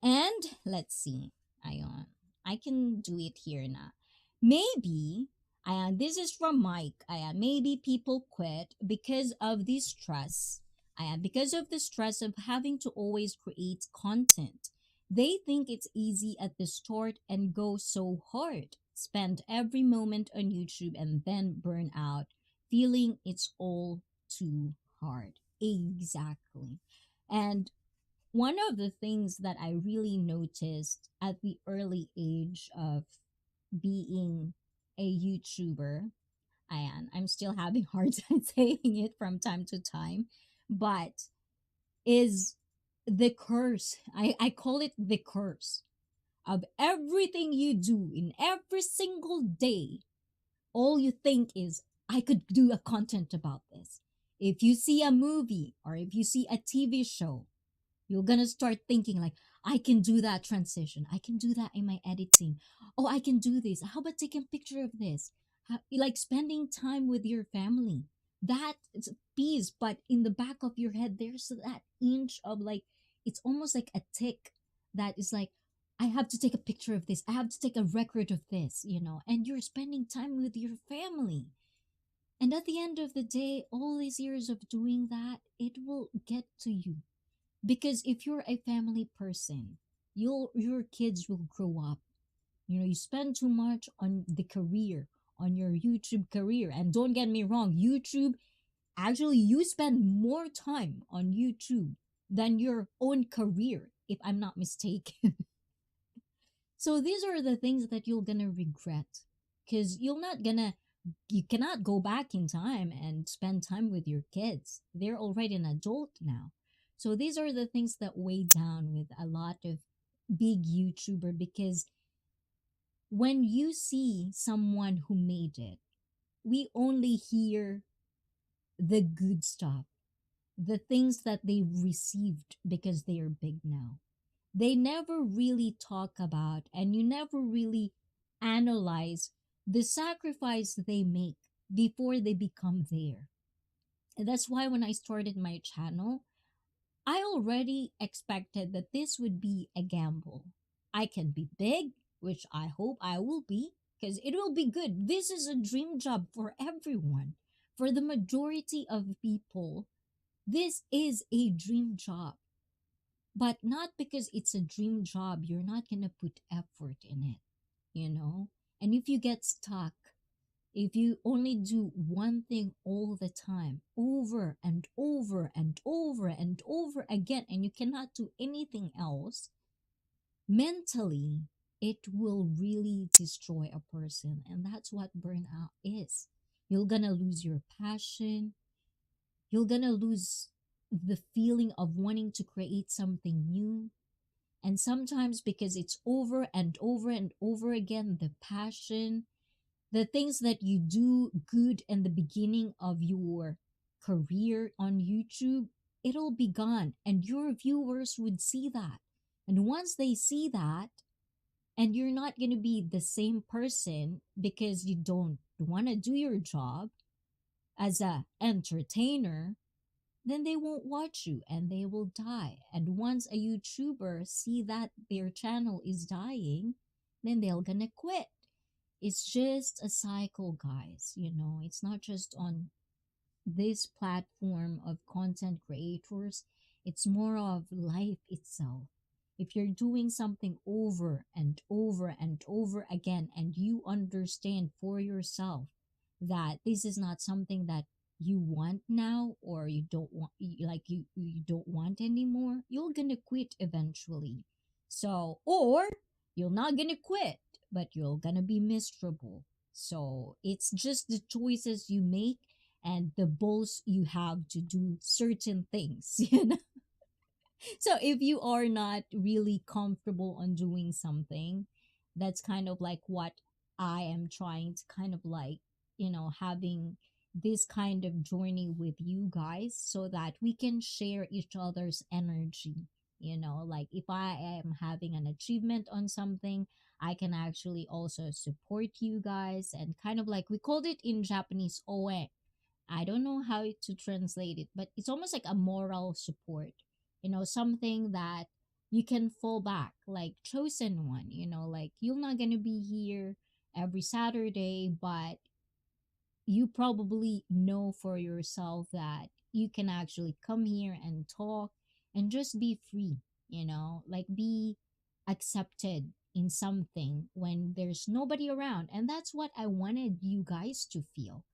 And let's see. Ayan. I can do it here now. Maybe, ayan, this is from Mike. Ayan, maybe people quit because of the stress. Ayan, because of the stress of having to always create content. They think it's easy at the start and go so hard. Spend every moment on YouTube and then burn out, feeling it's all too hard. Exactly. And one of the things that I really noticed at the early age of being a YouTuber, I'm still having hard time saying it from time to time, but is the curse. I call it the curse of everything you do in every single day. All you think is, I could do a content about this. If you see a movie or if you see a TV show, you're gonna start thinking like, I can do that transition. I can do that in my editing. Oh, I can do this. How about taking a picture of this? Like spending time with your family. That is peace, but in the back of your head, there's that inch of like, it's almost like a tick that is like, I have to take a picture of this. I have to take a record of this. And you're spending time with your family. And at the end of the day, all these years of doing that, it will get to you, because if you're a family person, your kids will grow up. You spend too much on the career, on your YouTube career. And don't get me wrong, YouTube, actually, you spend more time on YouTube than your own career, if I'm not mistaken. So these are the things that you're gonna regret, because you cannot go back in time and spend time with your kids. They're already an adult now. So these are the things that weigh down with a lot of big YouTuber, because when you see someone who made it, we only hear the good stuff, the things that they received because they are big now. They never really talk about, and you never really analyze the sacrifice they make before they become there. And that's why when I started my channel, I already expected that this would be a gamble. I can be big, which I hope I will be, because it will be good. This is a dream job for everyone. For the majority of people, this is a dream job. But not because it's a dream job, you're not going to put effort in it. And if you get stuck, if you only do one thing all the time, over and over and over and over again, and you cannot do anything else, mentally, it will really destroy a person. And that's what burnout is. You're gonna lose your passion. you're gonna lose the feeling of wanting to create something new. And sometimes because it's over and over and over again, the passion, the things that you do good in the beginning of your career on YouTube, it'll be gone. And your viewers would see that. And once they see that, and you're not going to be the same person because you don't want to do your job as a entertainer, then they won't watch you and they will die. And once a YouTuber see that their channel is dying, then they're gonna quit. It's just a cycle, guys. It's not just on this platform of content creators, it's more of life itself. If you're doing something over and over and over again, and you understand for yourself that this is not something that you want now, or you don't want, you don't want anymore, you're gonna quit eventually. So, or you're not gonna quit, but you're gonna be miserable. So it's just the choices you make and the balls you have to do certain things. So if you are not really comfortable on doing something, that's kind of like what I am trying to kind of like, having this kind of journey with you guys so that we can share each other's energy. Like if I am having an achievement on something, I can actually also support you guys, and kind of like we called it in Japanese oe. I don't know how to translate it, but it's almost like a moral support, something that you can fall back, like chosen one, like you're not going to be here every Saturday, but you probably know for yourself that you can actually come here and talk and just be free, like be accepted in something when there's nobody around. And that's what I wanted you guys to feel,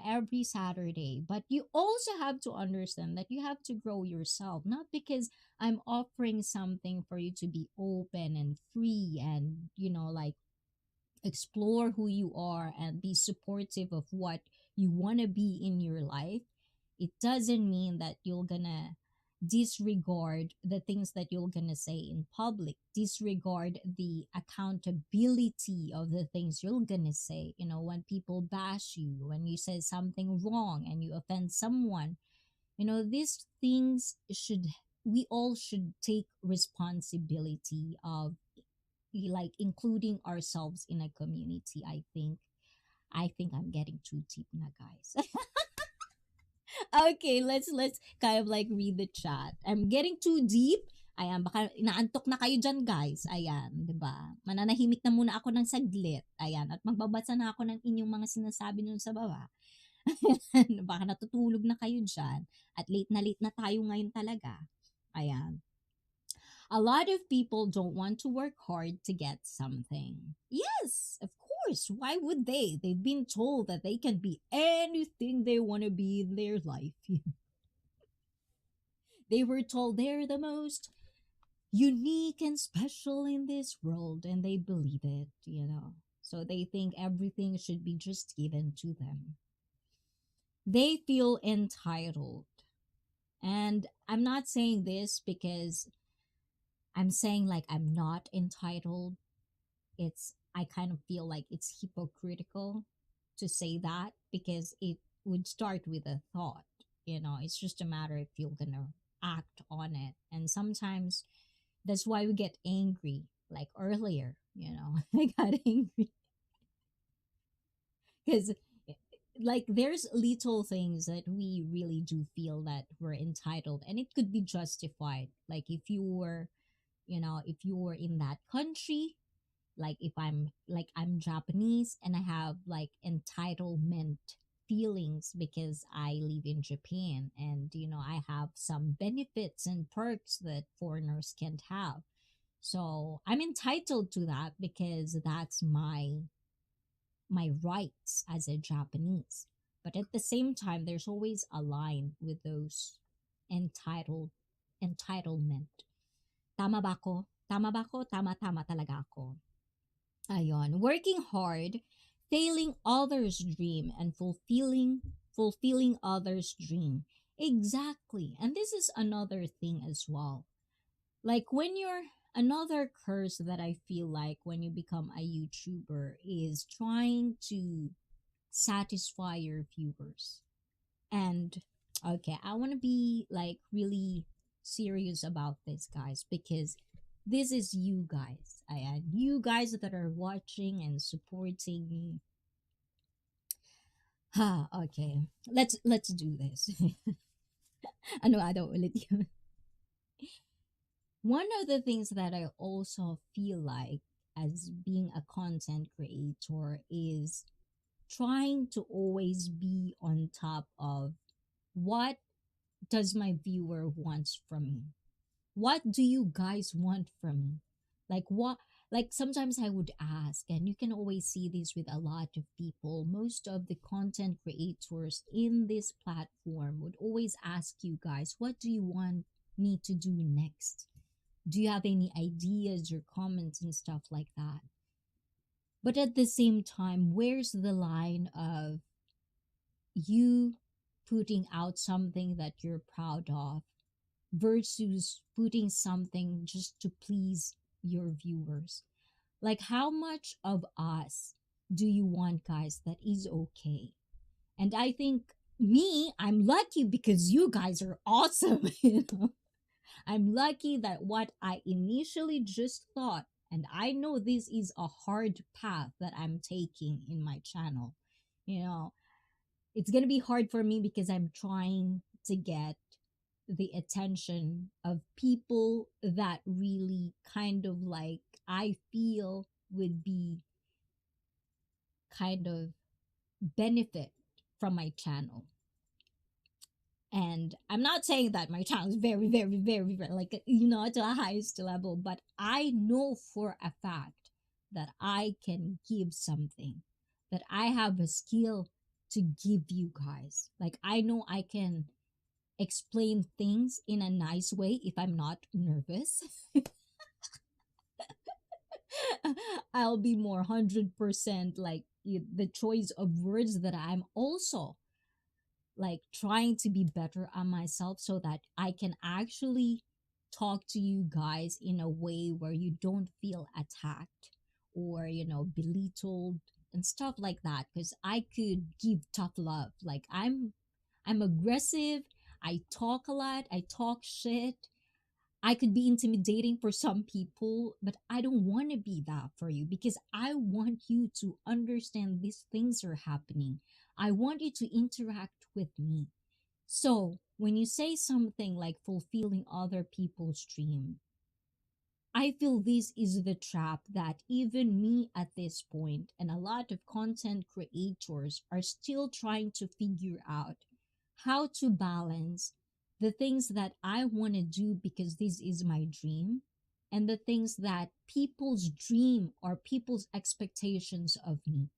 every Saturday. But you also have to understand that you have to grow yourself, not because I'm offering something for you to be open and free and, like explore who you are and be supportive of what you want to be in your life. It doesn't mean that you're gonna disregard the things that you're gonna say in public, disregard the accountability of the things you're gonna say. When people bash you, when you say something wrong and you offend someone, these things should, we all should take responsibility of, like including ourselves in a community. I think I'm getting too deep na, guys. Okay, let's kind of like read the chat. I'm getting too deep. Ayan, baka inaantok na kayo dyan, guys. Ayan, di ba? Mananahimik na muna ako ng saglit. Ayan, at magbabasa na ako ng inyong mga sinasabi nun sa baba. Baka natutulog na kayo dyan. At late na tayo ngayon talaga. Ayan. A lot of people don't want to work hard to get something. Yes, of course. Why would they? They've been told that they can be anything they want to be in their life. They were told they're the most unique and special in this world, and they believe it. So they think everything should be just given to them. They feel entitled. And I'm not saying this because I'm saying like I'm not entitled. I kind of feel like it's hypocritical to say that because it would start with a thought. It's just a matter if you're gonna act on it. And sometimes that's why we get angry. Like earlier, I got angry because like there's little things that we really do feel that we're entitled, and it could be justified. Like if you were in that country, like if I'm Japanese and I have like entitlement feelings because I live in Japan, and I have some benefits and perks that foreigners can't have. So I'm entitled to that because that's my rights as a Japanese. But at the same time, there's always a line with those entitled entitlement. Tama ba ko? Tama ba ko? Tama talaga ako. Ayon, working hard, failing others' dream, and fulfilling others' dream. Exactly. And this is another thing as well. Like when you're another curse that I feel like when you become a YouTuber is trying to satisfy your viewers. And okay, I want to be like really serious about this, guys, because this is you guys. I and you guys that are watching and supporting me. Ha, okay. Let's do this. Ano ada ulit yun. One of the things that I also feel like as being a content creator is trying to always be on top of what does my viewer wants from me. What do you guys want from me? Like what, like sometimes I would ask, and you can always see this with a lot of people, most of the content creators in this platform would always ask you guys, what do you want me to do next? Do you have any ideas or comments and stuff like that? But at the same time, where's the line of you putting out something that you're proud of versus putting something just to please your viewers? Like, how much of us do you want, guys, that is okay? And I think me, I'm lucky because you guys are awesome. You know? I'm lucky that what I initially just thought, and I know this is a hard path that I'm taking in my channel. You know, it's going to be hard for me because I'm trying to get the attention of people that really kind of like I feel would be kind of benefit from my channel. And I'm not saying that my channel is very, very, very, very like to the highest level, but I know for a fact that I can give something, that I have a skill to give you guys. Like I know I can explain things in a nice way if I'm not nervous. I'll be more 100% like the choice of words that I'm also like trying to be better on myself so that I can actually talk to you guys in a way where you don't feel attacked or belittled and stuff like that, because I could give tough love. Like I'm aggressive, I talk a lot, I talk shit, I could be intimidating for some people, but I don't want to be that for you because I want you to understand these things are happening. I want you to interact with me. So, when you say something like fulfilling other people's dream, I feel this is the trap that even me at this point and a lot of content creators are still trying to figure out how to balance the things that I want to do because this is my dream and the things that people's dream or people's expectations of me,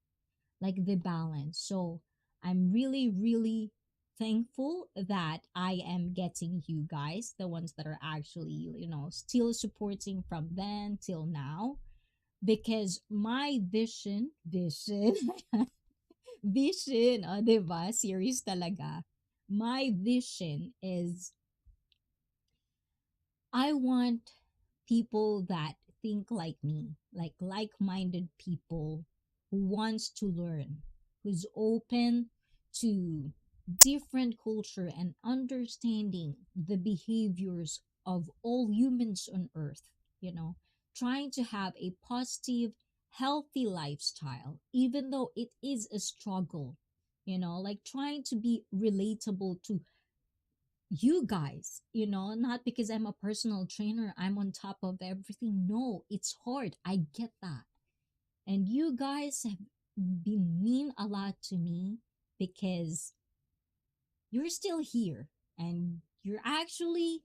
like the balance. So I'm really, really thankful that I am getting you guys, the ones that are actually, still supporting from then till now. Because my vision, vision, diba? Series talaga. My vision is I want people that think like me, like-minded people who wants to learn, who's open to different culture and understanding the behaviors of all humans on earth, you know, trying to have a positive, healthy lifestyle, even though it is a struggle, like trying to be relatable to you guys, not because I'm a personal trainer, I'm on top of everything. No, it's hard. I get that. And you guys have been mean a lot to me because you're still here and you're actually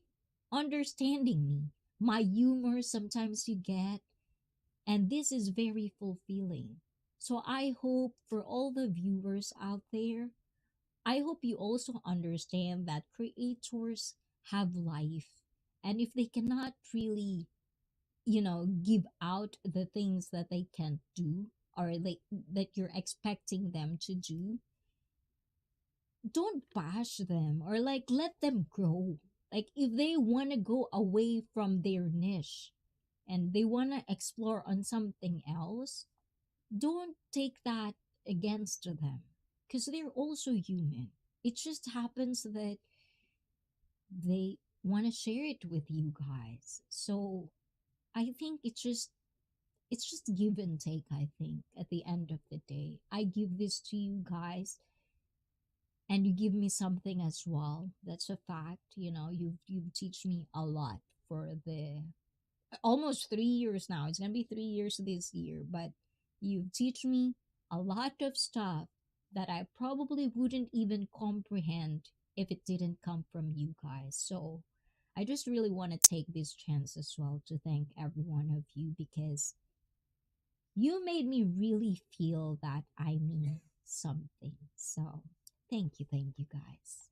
understanding me. My humor sometimes you get, and this is very fulfilling. So I hope for all the viewers out there, I hope you also understand that creators have life. And if they cannot really, give out the things that they can't do or that you're expecting them to do, don't bash them, or like let them grow. Like if they want to go away from their niche and they want to explore on something else, don't take that against them, because they're also human. It just happens that they want to share it with you guys. So I think it's just give and take. I think at the end of the day, I give this to you guys and you give me something as well. That's a fact. You've teach me a lot for the almost 3 years now. It's gonna be 3 years this year, but you've teach me a lot of stuff that I probably wouldn't even comprehend if it didn't come from you guys. So I just really want to take this chance as well to thank every one of you, because you made me really feel that I mean something. So thank you guys.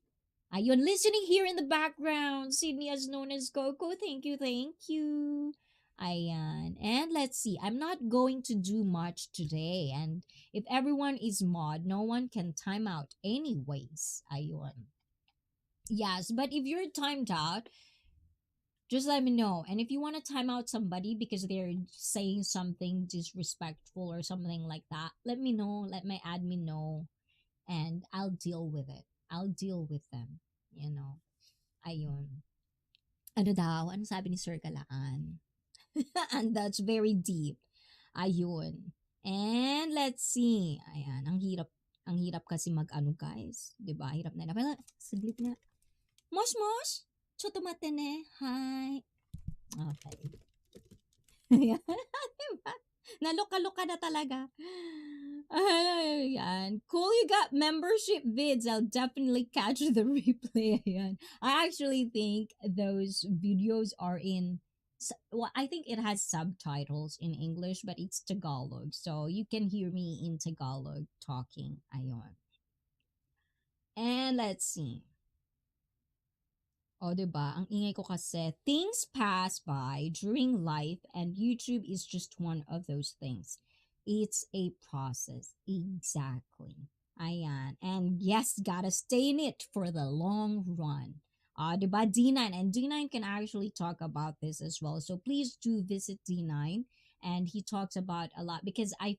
Ayun, listening here in the background, Sydney as known as Coco. Thank you, thank you. Ayan. And let's see, I'm not going to do much today. And if everyone is mod, no one can time out anyways. Ayun. Yes, but if you're timed out, just let me know. And if you want to time out somebody because they're saying something disrespectful or something like that, let me know. Let my admin know. And I'll deal with it. I'll deal with them. You know. Ayun. Ano daw? Ano sabi ni Sir Kalaan? And that's very deep. Ayun. And let's see. Ayan. Ang hirap. Ang hirap kasi mag-ano guys. Diba? Hirap na. Pero, saglit nga. Mosh mosh! Chotomate ne. Hi. Okay. Ayan. Diba? Naloka-loka na talaga. Ayan. Cool, you got membership vids. I'll definitely catch the replay. Ayan. I actually think those videos are in, well, I think it has subtitles in English, but it's Tagalog. So you can hear me in Tagalog talking. Ayan. And let's see. O, diba? Ang ingay ko kasi, things pass by during life and YouTube is just one of those things. It's a process. Exactly. Ayan. And yes, gotta stay in it for the long run. Diba? D9. And D9 can actually talk about this as well. So please do visit D9. And he talks about a lot because I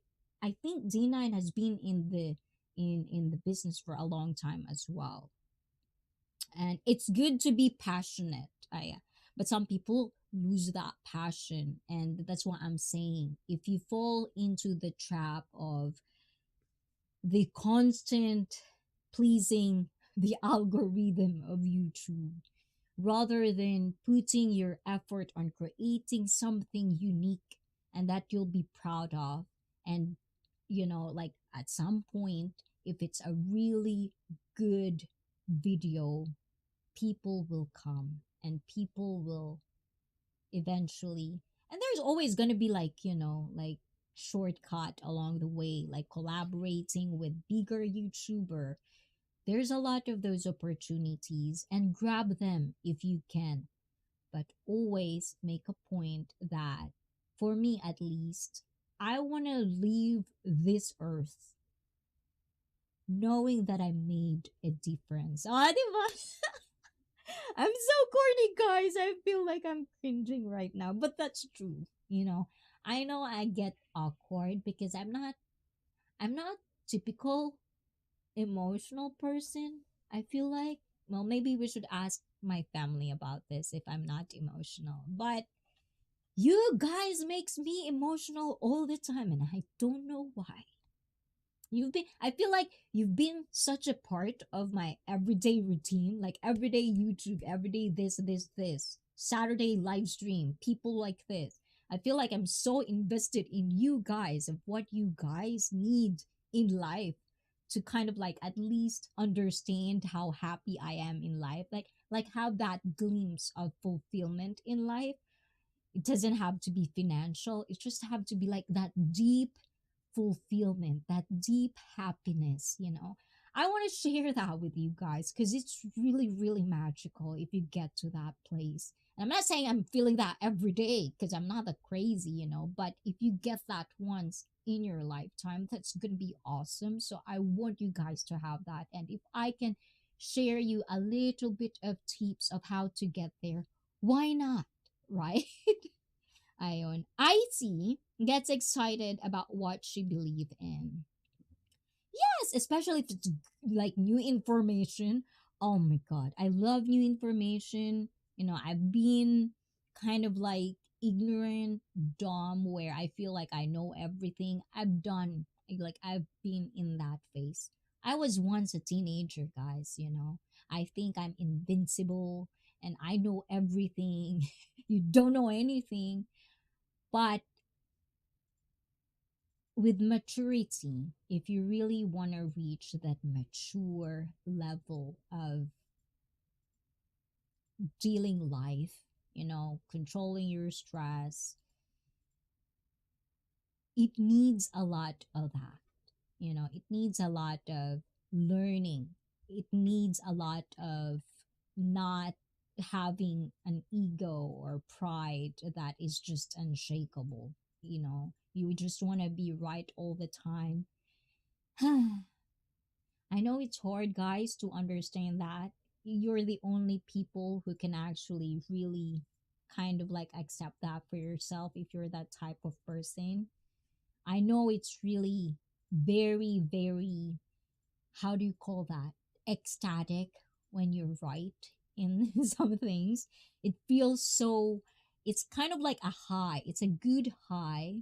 think D9 has been in the business for a long time as well, and it's good to be passionate. But some people lose that passion, and that's what I'm saying. If you fall into the trap of the constant pleasing the algorithm of YouTube, rather than putting your effort on creating something unique and that you'll be proud of, and like at some point, if it's a really good video, people will come and people will eventually, and there's always going to be like like shortcut along the way, like collaborating with bigger YouTuber. There's a lot of those opportunities, and grab them if you can, but always make a point that, for me at least, I want to leave this earth knowing that I made a difference. Diba? I'm so corny, guys. I feel like I'm cringing right now, but that's true. I know I get awkward because I'm not typical emotional person. I feel like, well, maybe we should ask my family about this if I'm not emotional. But you guys makes me emotional all the time, and I don't know why. I feel like you've been such a part of my everyday routine, like everyday YouTube, everyday this, Saturday live stream, people like this. I feel like I'm so invested in you guys, of what you guys need in life, to kind of like at least understand how happy I am in life, like have that glimpse of fulfillment in life. It doesn't have to be financial, it just have to be like that deep fulfillment, that deep happiness. I want to share that with you guys because it's really, really magical if you get to that place. And I'm not saying I'm feeling that every day because I'm not that crazy, but if you get that once in your lifetime, that's gonna be awesome. So I want you guys to have that. And if I can share you a little bit of tips of how to get there, why not? Right? Ayon. ICEE gets excited about what she believes in. Yes, especially if it's like new information. Oh my god, I love new information. I've been kind of like ignorant, dumb, where I feel like I know everything. I've been in that phase. I was once a teenager, guys. I think I'm invincible and I know everything. You don't know anything. But with maturity, if you really want to reach that mature level of dealing life, controlling your stress, it needs a lot of that. It needs a lot of learning. It needs a lot of not having an ego or pride that is just unshakable. You just want to be right all the time. I know it's hard, guys, to understand that. You're the only people who can actually really kind of like accept that for yourself if you're that type of person. I know it's really very, very, how do you call that? Ecstatic when you're right in some things. It feels so, it's kind of like a high. It's a good high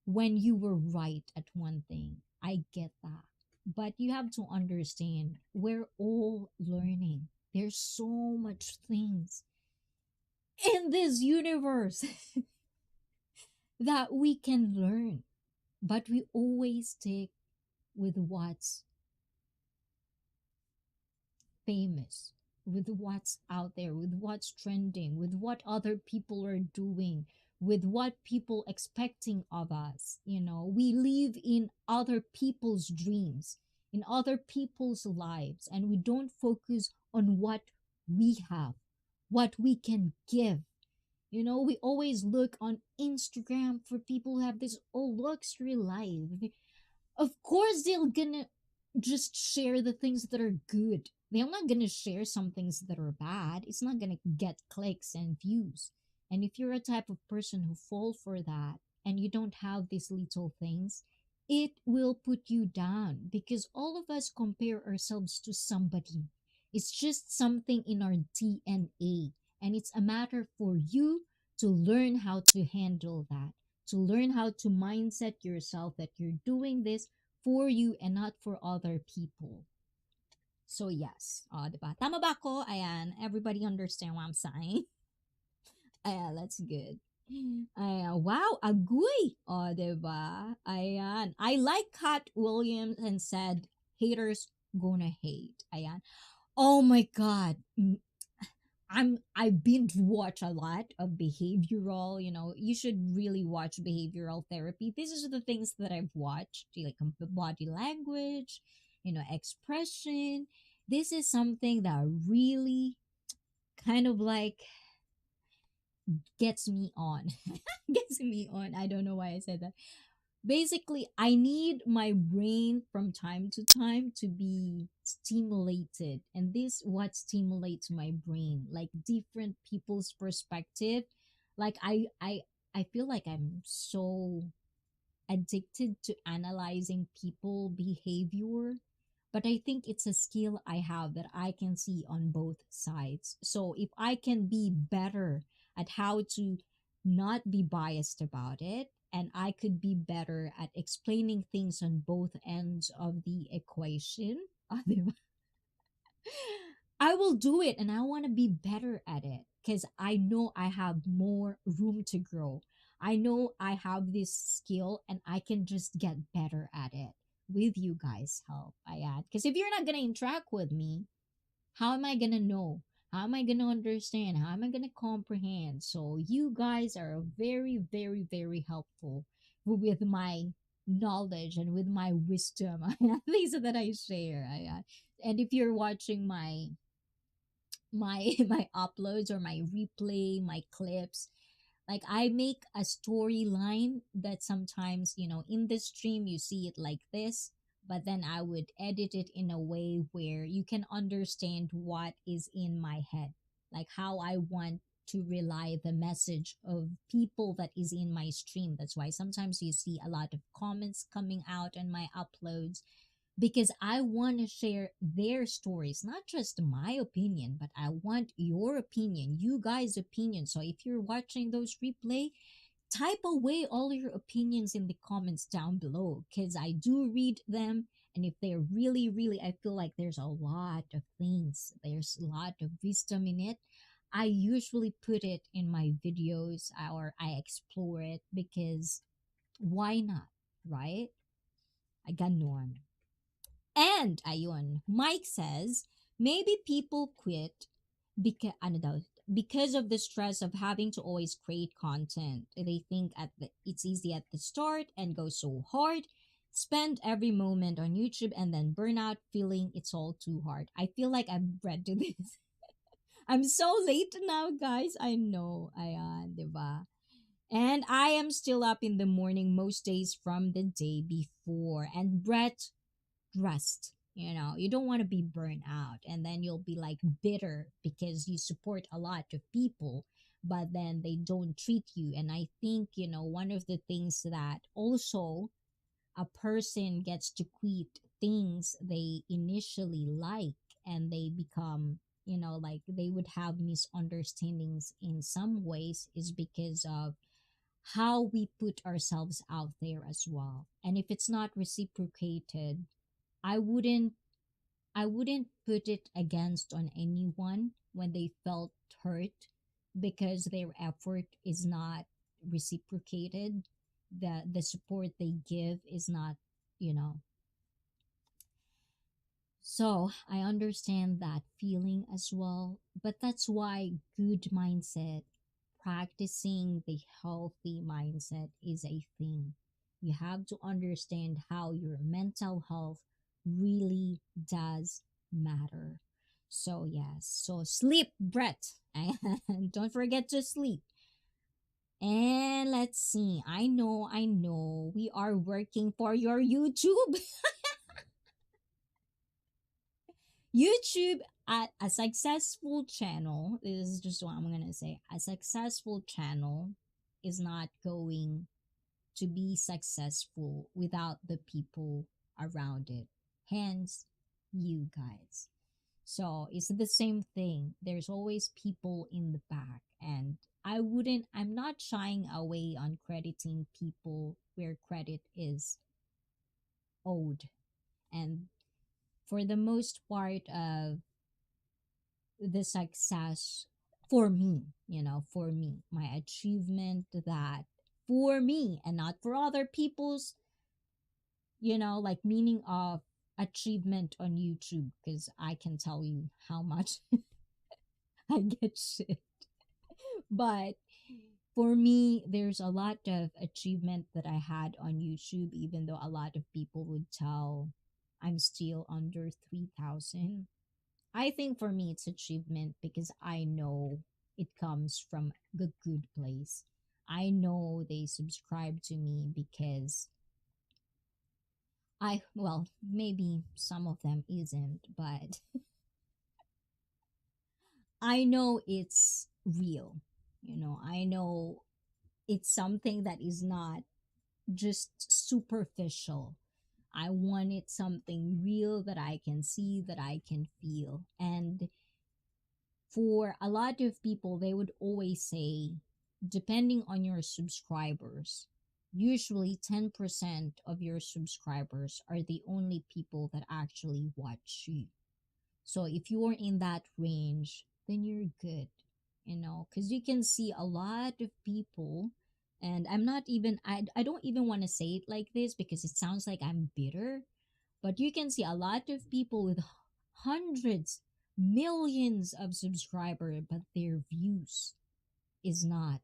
when you were right at one thing. I get that. But you have to understand, we're all learning. There's so much things in this universe that we can learn. But we always stick with what's famous, with what's out there, with what's trending, with what other people are doing, with what people expecting of us. We live in other people's dreams, in other people's lives, and we don't focus on what we have, what we can give. We always look on Instagram for people who have this luxury life. Of course they're gonna just share the things that are good. They're not gonna share some things that are bad. It's not gonna get clicks and views. And if you're a type of person who fall for that and you don't have these little things, it will put you down because all of us compare ourselves to somebody. It's just something in our DNA. And it's a matter for you to learn how to handle that, to learn how to mindset yourself that you're doing this for you and not for other people. So yes, diba? Tama ba ako? Ayan, everybody understand what I'm saying? Ayan, that's good. Ayan, wow, agoy. Diba? Ayan. I like Cat Williams and said, haters gonna hate. Ayan. Oh my God. I binge watch a lot of behavioral. You should really watch behavioral therapy. These are the things that I've watched, like body language, expression. This is something that really kind of like gets me on. Gets me on. I don't know why I said that. Basically, I need my brain from time to time to be stimulated, and this what stimulates my brain, like different people's perspective. Like I feel like I'm so addicted to analyzing people behavior, but I think it's a skill I have that I can see on both sides. So if I can be better at how to not be biased about it, and I could be better at explaining things on both ends of the equation, I will do it, and I want to be better at it because I know I have more room to grow. I know I have this skill and I can just get better at it with you guys' help. I add, because if you're not going to interact with me, how am I going to know? How am I going to understand? How am I going to comprehend? So, you guys are very, very, very helpful with my knowledge and with my wisdom. Things that I share. And if you're watching my my uploads or my replay, my clips, Like I make a storyline that sometimes, in the stream you see it like this, but then I would edit it in a way where you can understand what is in my head, like how I want to rely the message of people that is in my stream. That's why sometimes you see a lot of comments coming out on my uploads, because I want to share their stories, not just my opinion, but I want your opinion, you guys' opinion. So if you're watching those replay, type away all your opinions in the comments down below, because I do read them. And if they're really, really, I feel like there's a lot of things, there's a lot of wisdom in it. I usually put it in my videos or I explore it because why not, right? I ganon. And ayun, Mike says, maybe people quit because ano daw, because of the stress of having to always create content. They think it's easy at the start and go so hard, spend every moment on YouTube and then burn out feeling it's all too hard. I feel like I've read to this. I'm so late now, guys. I know. Ayan, diba? And I am still up in the morning most days from the day before. And Brett, rest. You don't want to be burnt out, and then you'll be like bitter because you support a lot of people, but then they don't treat you. And I think, one of the things that also a person gets to quit things they initially like, and they become, like they would have misunderstandings in some ways, is because of how we put ourselves out there as well. And if it's not reciprocated, I wouldn't I wouldn't put it against on anyone when they felt hurt because their effort is not reciprocated. The support they give is not, you know. So I understand that feeling as well, but that's why good mindset, practicing the healthy mindset is a thing. You have to understand how your mental health really does matter. So, yes, so sleep, Brett, and don't forget to sleep. And let's see, I know, we are working for your YouTube. YouTube at a successful channel, this is just what I'm going to say. A successful channel is not going to be successful without the people around it. Hence, you guys. So it's the same thing. There's always people in the back. And I'm not shying away on crediting people where credit is owed. And for the most part of the success for me, my achievement, that for me and not for other people's, like meaning of achievement on YouTube, because I can tell you how much I get shit. But for me, there's a lot of achievement that I had on YouTube, even though a lot of people would tell I'm still under 3,000. I think for me it's achievement because I know it comes from a good place. I know they subscribe to me because well, maybe some of them isn't, but I know it's real. I know it's something that is not just superficial. I wanted something real that I can see, that I can feel. And for a lot of people, they would always say, depending on your subscribers, usually 10% of your subscribers are the only people that actually watch you. So if you're in that range, then you're good, because you can see a lot of people. And I don't even want to say it like this because it sounds like I'm bitter, but you can see a lot of people with hundreds, millions of subscribers, but their views is not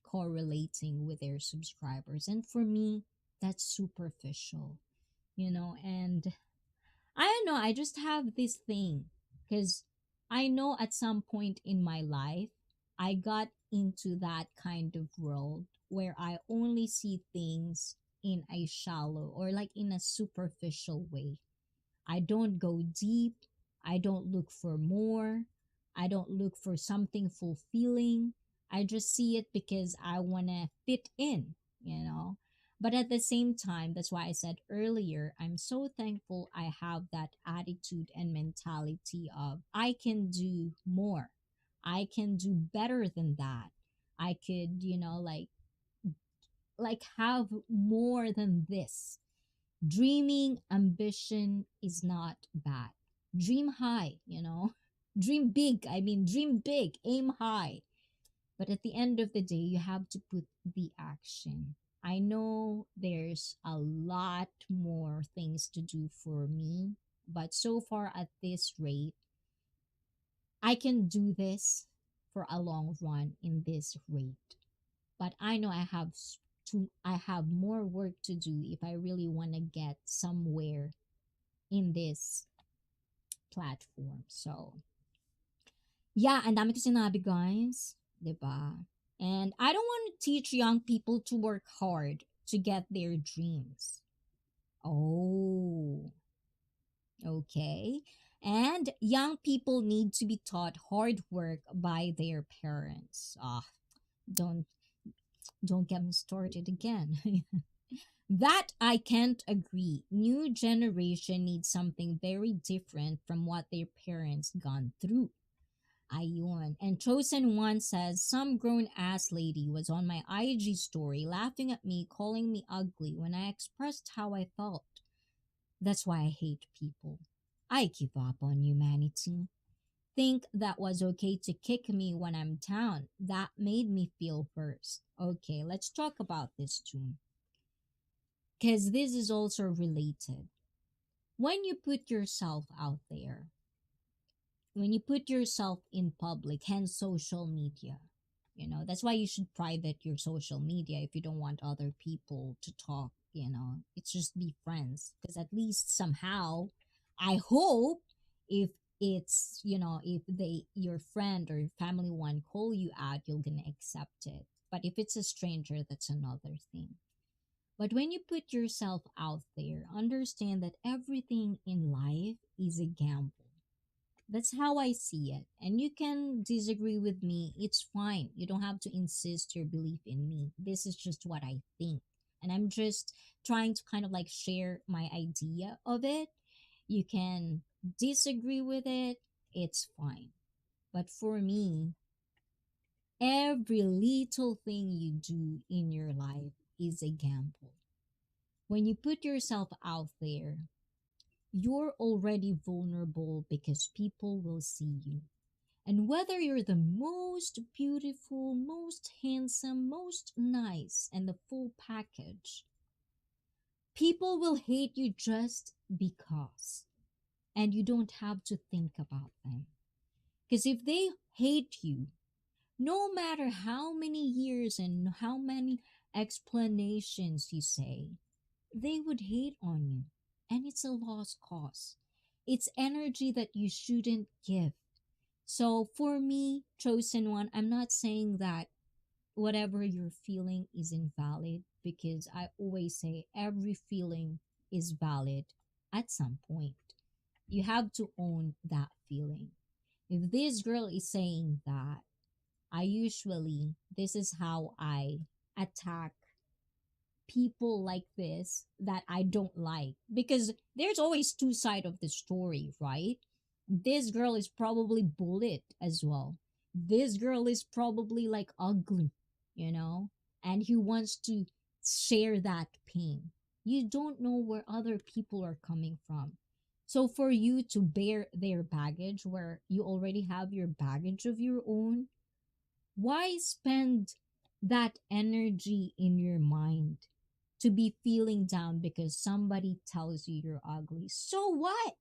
correlating with their subscribers. And for me, that's superficial, and I don't know, I just have this thing because I know at some point in my life I got into that kind of world where I only see things in a shallow or like in a superficial way. I don't go deep. I don't look for more. I don't look for something fulfilling. I just see it because I want to fit in, you know? But at the same time, that's why I said earlier, I'm so thankful I have that attitude and mentality of I can do more. I can do better than that. I could, have more than this. Dreaming ambition is not bad. Dream high, dream big. I mean, dream big, aim high. But at the end of the day, you have to put the action. I know there's a lot more things to do for me, but so far at this rate, I can do this for a long run in this rate. But I know I have more work to do if I really want to get somewhere in this platform. So, yeah, and dami ko sinabi, guys. 'Di ba? And I don't want to teach young people to work hard to get their dreams. Oh, okay. And young people need to be taught hard work by their parents. Don't don't get me started again. That I can't agree. New generation needs something very different from what their parents gone through. Ayun. And Chosen One says, some grown ass lady was on my IG story laughing at me, calling me ugly when I expressed how I felt. That's why I hate people. I give up on humanity. Think that was okay to kick me when I'm down. That made me feel worse. Okay, let's talk about this too. Because this is also related. When you put yourself out there, when you put yourself in public, hence social media, that's why you should private your social media if you don't want other people to talk, it's just be friends. Because at least somehow, I hope if if your friend or family one call you out, you're gonna accept it. But if it's a stranger, that's another thing. But when you put yourself out there, understand that everything in life is a gamble. That's how I see it. And you can disagree with me. It's fine. You don't have to insist your belief in me. This is just what I think. And I'm just trying to kind of like share my idea of it. You can disagree with it. It's fine. But for me, every little thing you do in your life is a gamble. When you put yourself out there, you're already vulnerable because people will see you. And whether you're the most beautiful, most handsome, most nice, and the full package, people will hate you just because. And you don't have to think about them. Because if they hate you, no matter how many years and how many explanations you say, they would hate on you. And it's a lost cause. It's energy that you shouldn't give. So for me, Chosen One, I'm not saying that whatever you're feeling is invalid because I always say every feeling is valid at some point. You have to own that feeling. If this girl is saying that, this is how I attack people like this that I don't like, because there's always two sides of the story, right? This girl is probably bullied as well. This girl is probably like ugly, you know, and he wants to share that pain. You don't know where other people are coming from. So for you to bear their baggage where you already have your baggage of your own, why spend that energy in your mind to be feeling down because somebody tells you you're ugly? So what?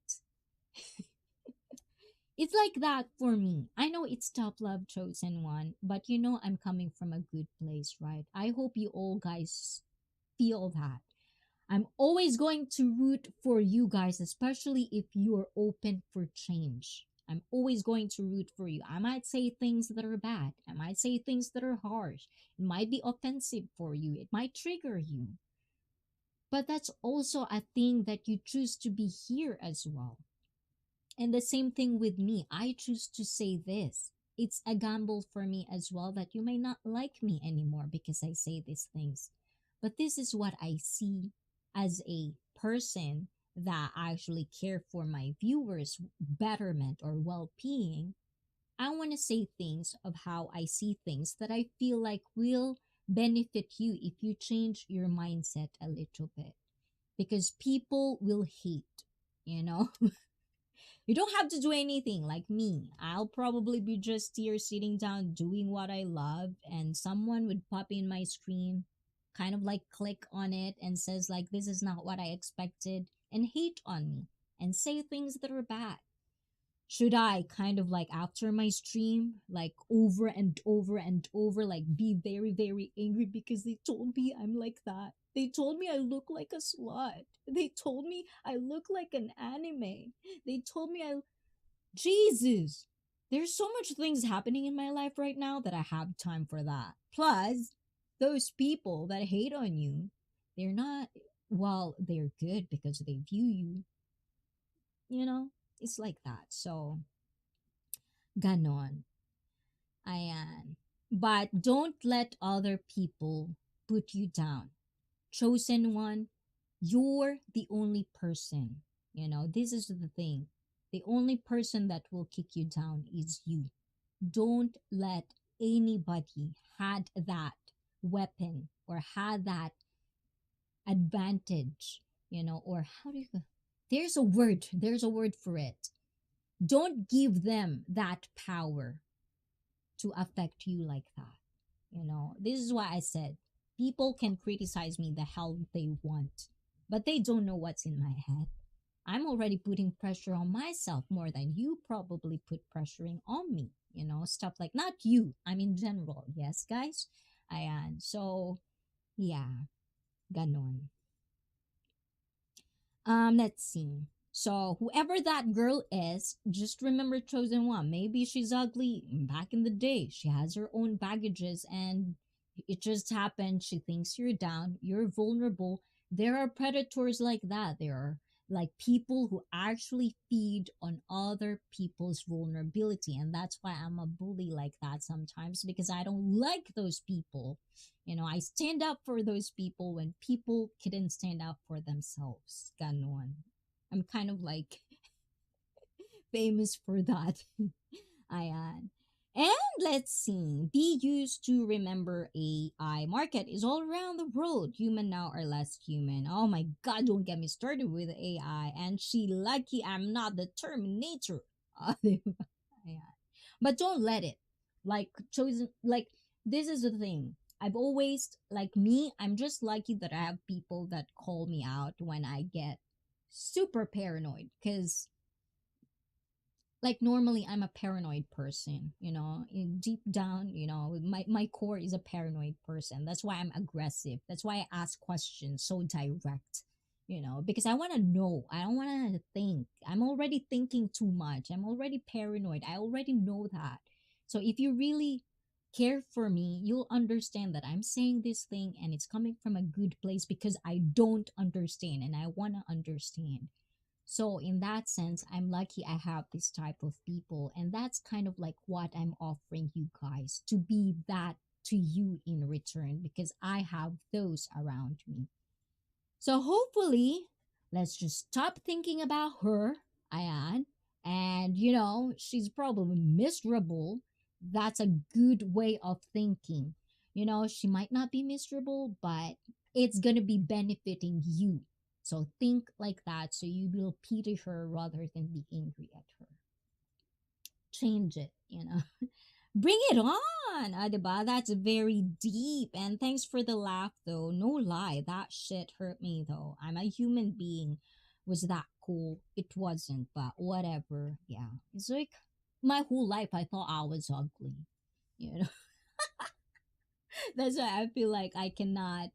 It's like that for me. I know it's tough love, Chosen One, but I'm coming from a good place, right? I hope you all guys feel that. I'm always going to root for you guys, especially if you're open for change. I'm always going to root for you. I might say things that are bad. I might say things that are harsh. It might be offensive for you. It might trigger you. But that's also a thing that you choose to be here as well. And the same thing with me. I choose to say this. It's a gamble for me as well that you may not like me anymore because I say these things. But this is what I see as a person that actually care for my viewers' betterment or well-being. I want to say things of how I see things that I feel like will benefit you if you change your mindset a little bit. Because people will hate, you know? You don't have to do anything like me. I'll probably be just here sitting down doing what I love, and someone would pop in my screen, kind of like click on it and says like this is not what I expected and hate on me and say things that are bad. Should I kind of like after my stream, like over and over and over, like be very, very angry because they told me I'm like that? They told me I look like a slut. They told me I look like an anime. They told me I. Jesus! There's so much things happening in my life right now that I have time for that. Plus, those people that hate on you, they're not, well, they're good because they view you, you know? It's like that. So, ganon. Ayan. But don't let other people put you down. Chosen one, you're the only person. You know, this is the thing. The only person that will kick you down is you. Don't let anybody had that weapon or had that advantage, you know, or how do you, there's a word for it. Don't give them that power to affect you like that. You know, this is why I said people can criticize me the hell they want, but they don't know what's in my head. I'm already putting pressure on myself more than you probably put pressuring on me. You know, stuff like not you. I'm in general. Yes, guys. Ayan. So, yeah, ganon. Let's see. So whoever that girl is, just remember chosen one. Maybe she's ugly back in the day. She has her own baggages and it just happened. She thinks you're down, you're vulnerable. There are predators like that. There are like people who actually feed on other people's vulnerability. And that's why I'm a bully like that sometimes because I don't like those people. You know, I stand up for those people when people couldn't stand up for themselves. Ganon. I'm kind of like famous for that. Ayan. And let's see. Be used to remember AI. Market is all around the world. Human now are less human. Oh my god, don't get me started with AI. And she lucky I'm not the Terminator. Ayan. But don't let it. Like chosen like this is the thing. I've always like me, I'm just lucky that I have people that call me out when I get super paranoid because like normally I'm a paranoid person, you know, deep down, you know, my core is a paranoid person. That's why I'm aggressive. That's why I ask questions so direct, you know, because I want to know. I don't want to think. I'm already thinking too much. I'm already paranoid. I already know that. So if you really care for me, you'll understand that I'm saying this thing and it's coming from a good place because I don't understand and I want to understand. So in that sense, I'm lucky I have this type of people. And that's kind of like what I'm offering you guys to be that to you in return because I have those around me. So hopefully, let's just stop thinking about her, Ayan. And you know, she's probably miserable. That's a good way of thinking. You know, she might not be miserable, but it's gonna be benefiting you. So think like that so you will pity her rather than be angry at her. Change it, you know. Bring it on, diba? That's very deep. And thanks for the laugh, though. No lie, that shit hurt me, though. I'm a human being. Was that cool? It wasn't, but whatever. Yeah, it's like my whole life I thought I was ugly. You know, that's why I feel like I cannot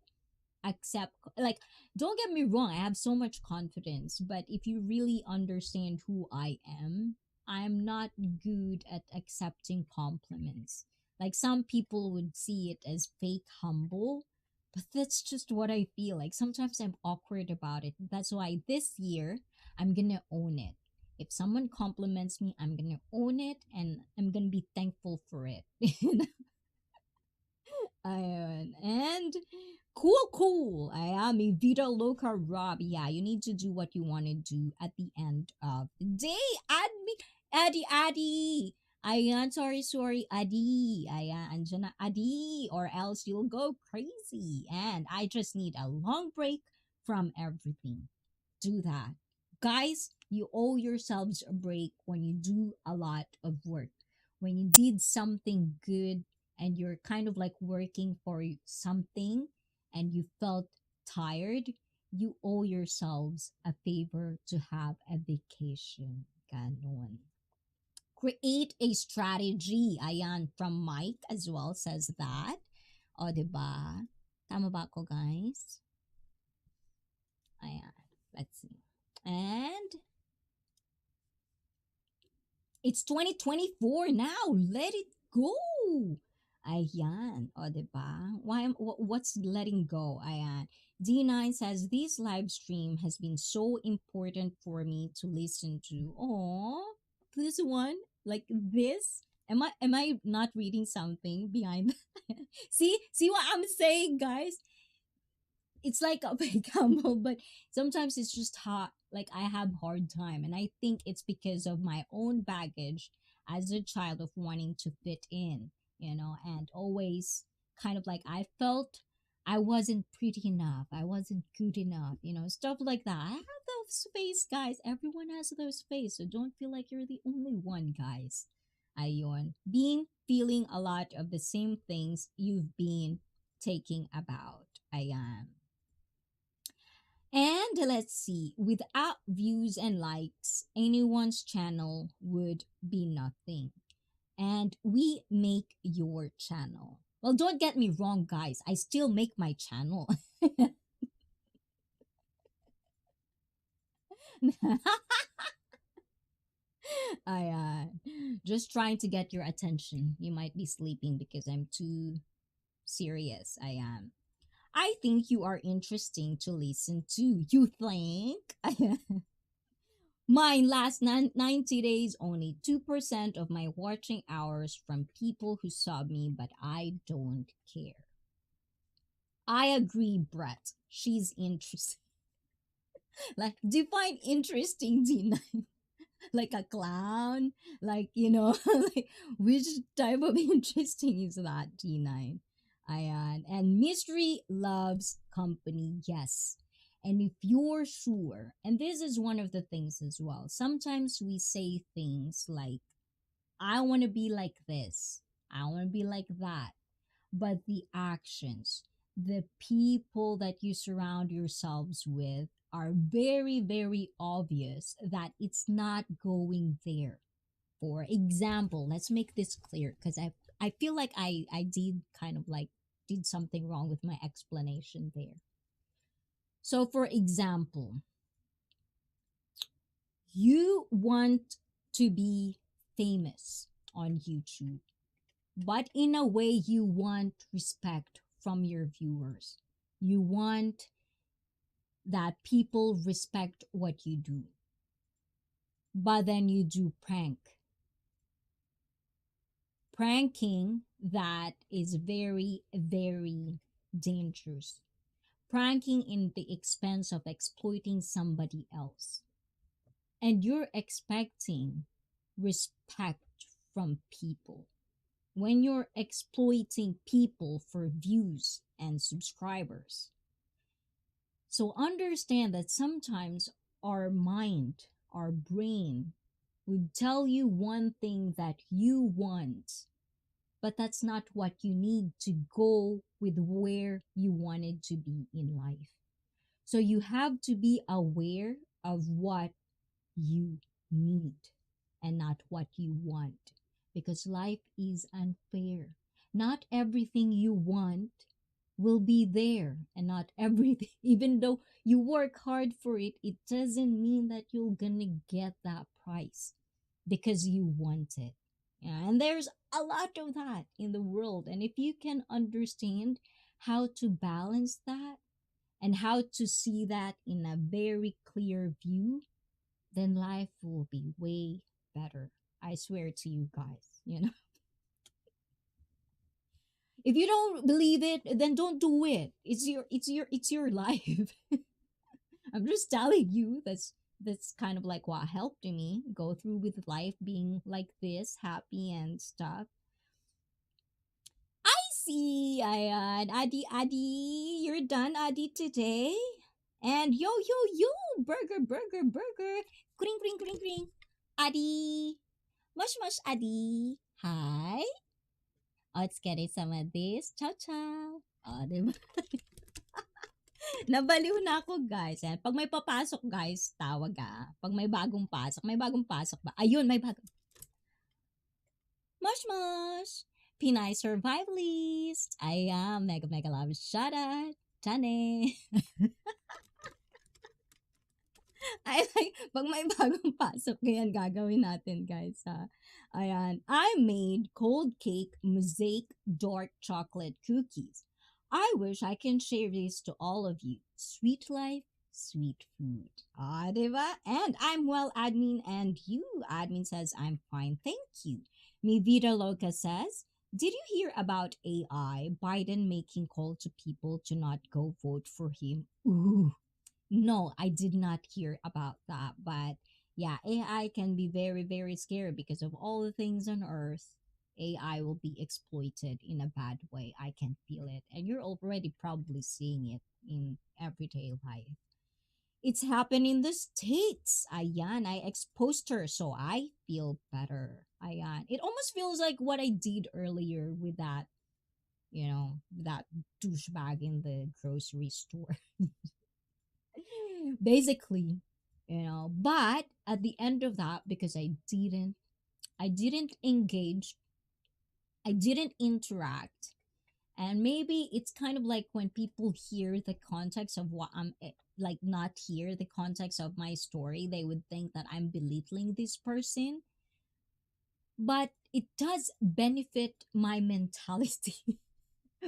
accept. Like, don't get me wrong, I have so much confidence, but if you really understand who I am, I'm not good at accepting compliments. Like some people would see it as fake humble, but that's just what I feel. Like sometimes I'm awkward about it. That's why this year I'm gonna own it. If someone compliments me, I'm gonna own it and I'm gonna be thankful for it. And cool. I am a Vita Loca Rob. Yeah, you need to do what you want to do at the end of the day. Add me, Addy. Ayan, sorry, Adi. Ayan, andyan na Adi, or else you'll go crazy. And I just need a long break from everything. Do that. Guys, you owe yourselves a break when you do a lot of work. When you did something good and you're kind of like working for something and you felt tired, you owe yourselves a favor to have a vacation. Ganon. Create a strategy. Ayan, from Mike as well says that. O, diba? Tama ba ako, guys? Ayan. Let's see. And it's 2024 now. Let it go. Ayan. O, diba? What's letting go? Ayan. D9 says, this live stream has been so important for me to listen to. Oh, this one, like this. Am I not reading something behind that? See what I'm saying, guys? It's like a big humble, but sometimes it's just hard. Like I have hard time, and I think it's because of my own baggage as a child of wanting to fit in, and always kind of like I felt I wasn't pretty enough, I wasn't good enough, stuff like that. I have those face, guys. Everyone has those face, so don't feel like you're the only one, guys. Ayon, being feeling a lot of the same things you've been taking about. Ayan. And let's see, without views and likes, anyone's channel would be nothing. And we make your channel. Well, don't get me wrong, guys. I still make my channel. I just trying to get your attention. You might be sleeping because I'm too serious. I am. I think you are interesting to listen to. You think? Mine last 90 days, only 2% of my watching hours from people who saw me, but I don't care. I agree, Brett. She's interesting. Like, define interesting, Dina. Like a clown? Like, like, which type of interesting is that, T9? Ayan. And mystery loves company, yes. And if you're sure, and this is one of the things as well, sometimes we say things like, I want to be like this, I want to be like that. But the actions, the people that you surround yourselves with are very, very obvious that it's not going there. For example, let's make this clear because I feel like I did kind of like did something wrong with my explanation there. So for example, you want to be famous on YouTube, but in a way you want respect from your viewers. You want that people respect what you do. But then you do pranking that is very, very dangerous. Pranking in the expense of exploiting somebody else. And you're expecting respect from people when you're exploiting people for views and subscribers. So understand that sometimes our mind, our brain would tell you one thing that you want, but that's not what you need to go with where you wanted to be in life. So you have to be aware of what you need and not what you want, because life is unfair. Not everything you want will be there, and not everything, even though you work hard for it, it doesn't mean that you're gonna get that prize. because you want it. Yeah, and there's a lot of that in the world. And if you can understand how to balance that and how to see that in a very clear view, then life will be way better. I swear to you guys, you know. If you don't believe it, then don't do it. It's your life. I'm just telling you that's kind of like what helped me go through with life being like this, happy and stuff. I see, Ayan. Adi, Adi, you're done, Adi, today. And yo, yo, yo, burger, burger, burger. Kring, kring, kring, kring. Adi. Mush, mush, Adi. Hi. Otsukare sama desu. Ciao, ciao. Oh, diba? Nabaliw na ako, guys. Ayan. Pag may papasok, guys, tawag Pag may bagong pasok ba? Ayun, may bagong. Mush, mush. Pinay survivalist. Ayan, mega, mega love. Shout out. Chane. I like, pag may bagong pasok, ganyan gagawin natin, guys, ha. Ayan. I made cold cake mosaic dark chocolate cookies. I wish I can share this to all of you. Sweet life, sweet food. Ah, diba? And I'm well, admin, and you, admin, says I'm fine, thank you. Mi Vida Loca says, did you hear about AI? Biden making call to people to not go vote for him. Ooh. No, I did not hear about that. But yeah, AI can be very, very scary because of all the things on earth. AI will be exploited in a bad way. I can feel it. And you're already probably seeing it in everyday life. It's happened in the States. Ayan, I exposed her, so I feel better. Ayan. It almost feels like what I did earlier with that, that douchebag in the grocery store. Basically, but at the end of that, because I didn't engage, I didn't interact, and maybe it's kind of like when people hear the context of what like not hear the context of my story, they would think that I'm belittling this person, but it does benefit my mentality.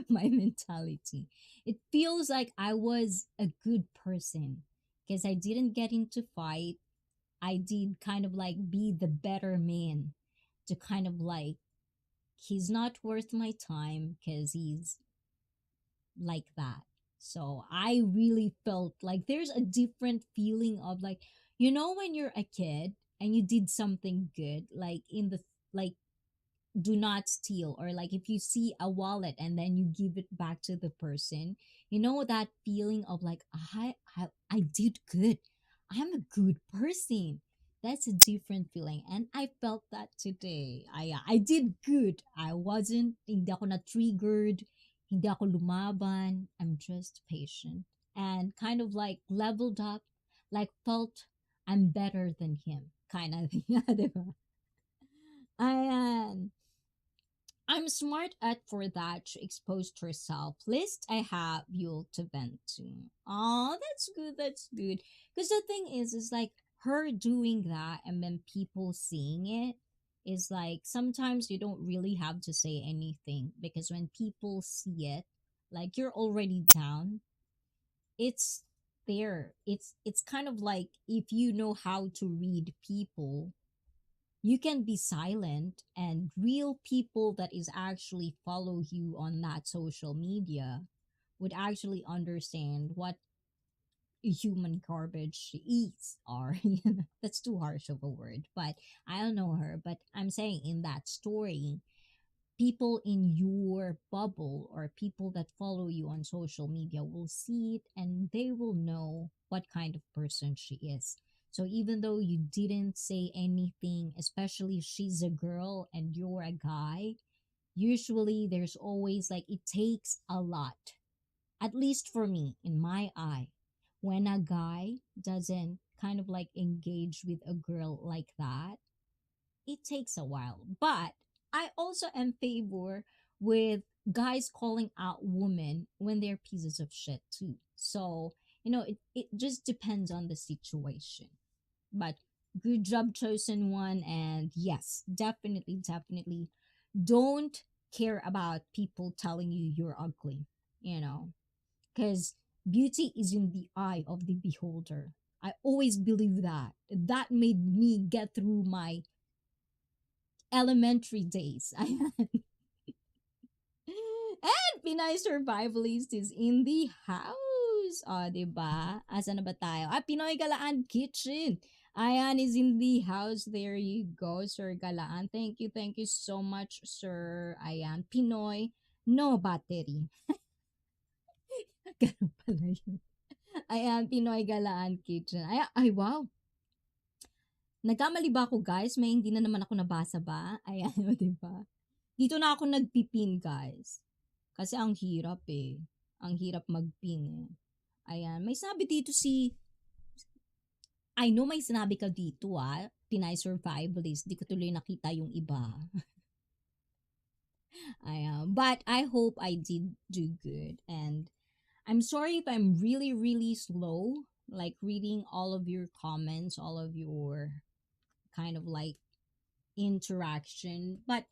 My mentality. It feels like I was a good person because I didn't get into fight. I did kind of like be the better man to kind of like he's not worth my time because he's like that. So I really felt like there's a different feeling of like, when you're a kid and you did something good, like in the like do not steal, or like if you see a wallet and then you give it back to the person, that feeling of like I did good, I'm a good person. That's a different feeling, and I felt that today. I did good. I wasn't, hindi ako na triggered, hindi ako lumaban. I'm just patient and kind of like leveled up, like felt I'm better than him kind of thing. Diba? Ayan. I'm smart at for that. She exposed herself. Least I have you to vent to. Oh, that's good. That's good. Because the thing is like her doing that and then people seeing it is like sometimes you don't really have to say anything because when people see it, like you're already down. It's there. It's kind of like if you know how to read people, you can be silent, and real people that is actually follow you on that social media would actually understand what human garbage is, or that's too harsh of a word, but I don't know her, but I'm saying in that story, people in your bubble or people that follow you on social media will see it and they will know what kind of person she is. So even though you didn't say anything, especially if she's a girl and you're a guy, usually there's always like it takes a lot. At least for me, in my eye, when a guy doesn't kind of like engage with a girl like that, it takes a while. But I also am favor with guys calling out women when they're pieces of shit too. So, it just depends on the situation. But Good job, chosen one. And yes, definitely, definitely don't care about people telling you you're ugly, you know, because beauty is in the eye of the beholder. I always believe that. That made me get through my elementary days. And Pinay Survivalist is in the house. O, diba? Asa na ba tayo? Pinoy Galaan Kitchen. Ayan is in the house. There you go, Sir Galaan. Thank you so much, Sir. Ayan, Pinoy, no battery. Ganun pala yun. Ayan, Pinoy Galaan Kitchen. Ay, wow. Nagkamali ba ako, guys? May hindi na naman ako nabasa ba? Ayan, o, diba? Dito na ako nagpipin, guys. Kasi ang hirap eh. Ang hirap mag-pin eh. Ayan. May sabi dito si... I know may sinabi ka dito Pinay Survivalist. Di ko tuloy nakita yung iba. Ayan. But I hope I did do good. And I'm sorry if I'm really, really slow. Like reading all of your comments, all of your kind of like interaction. But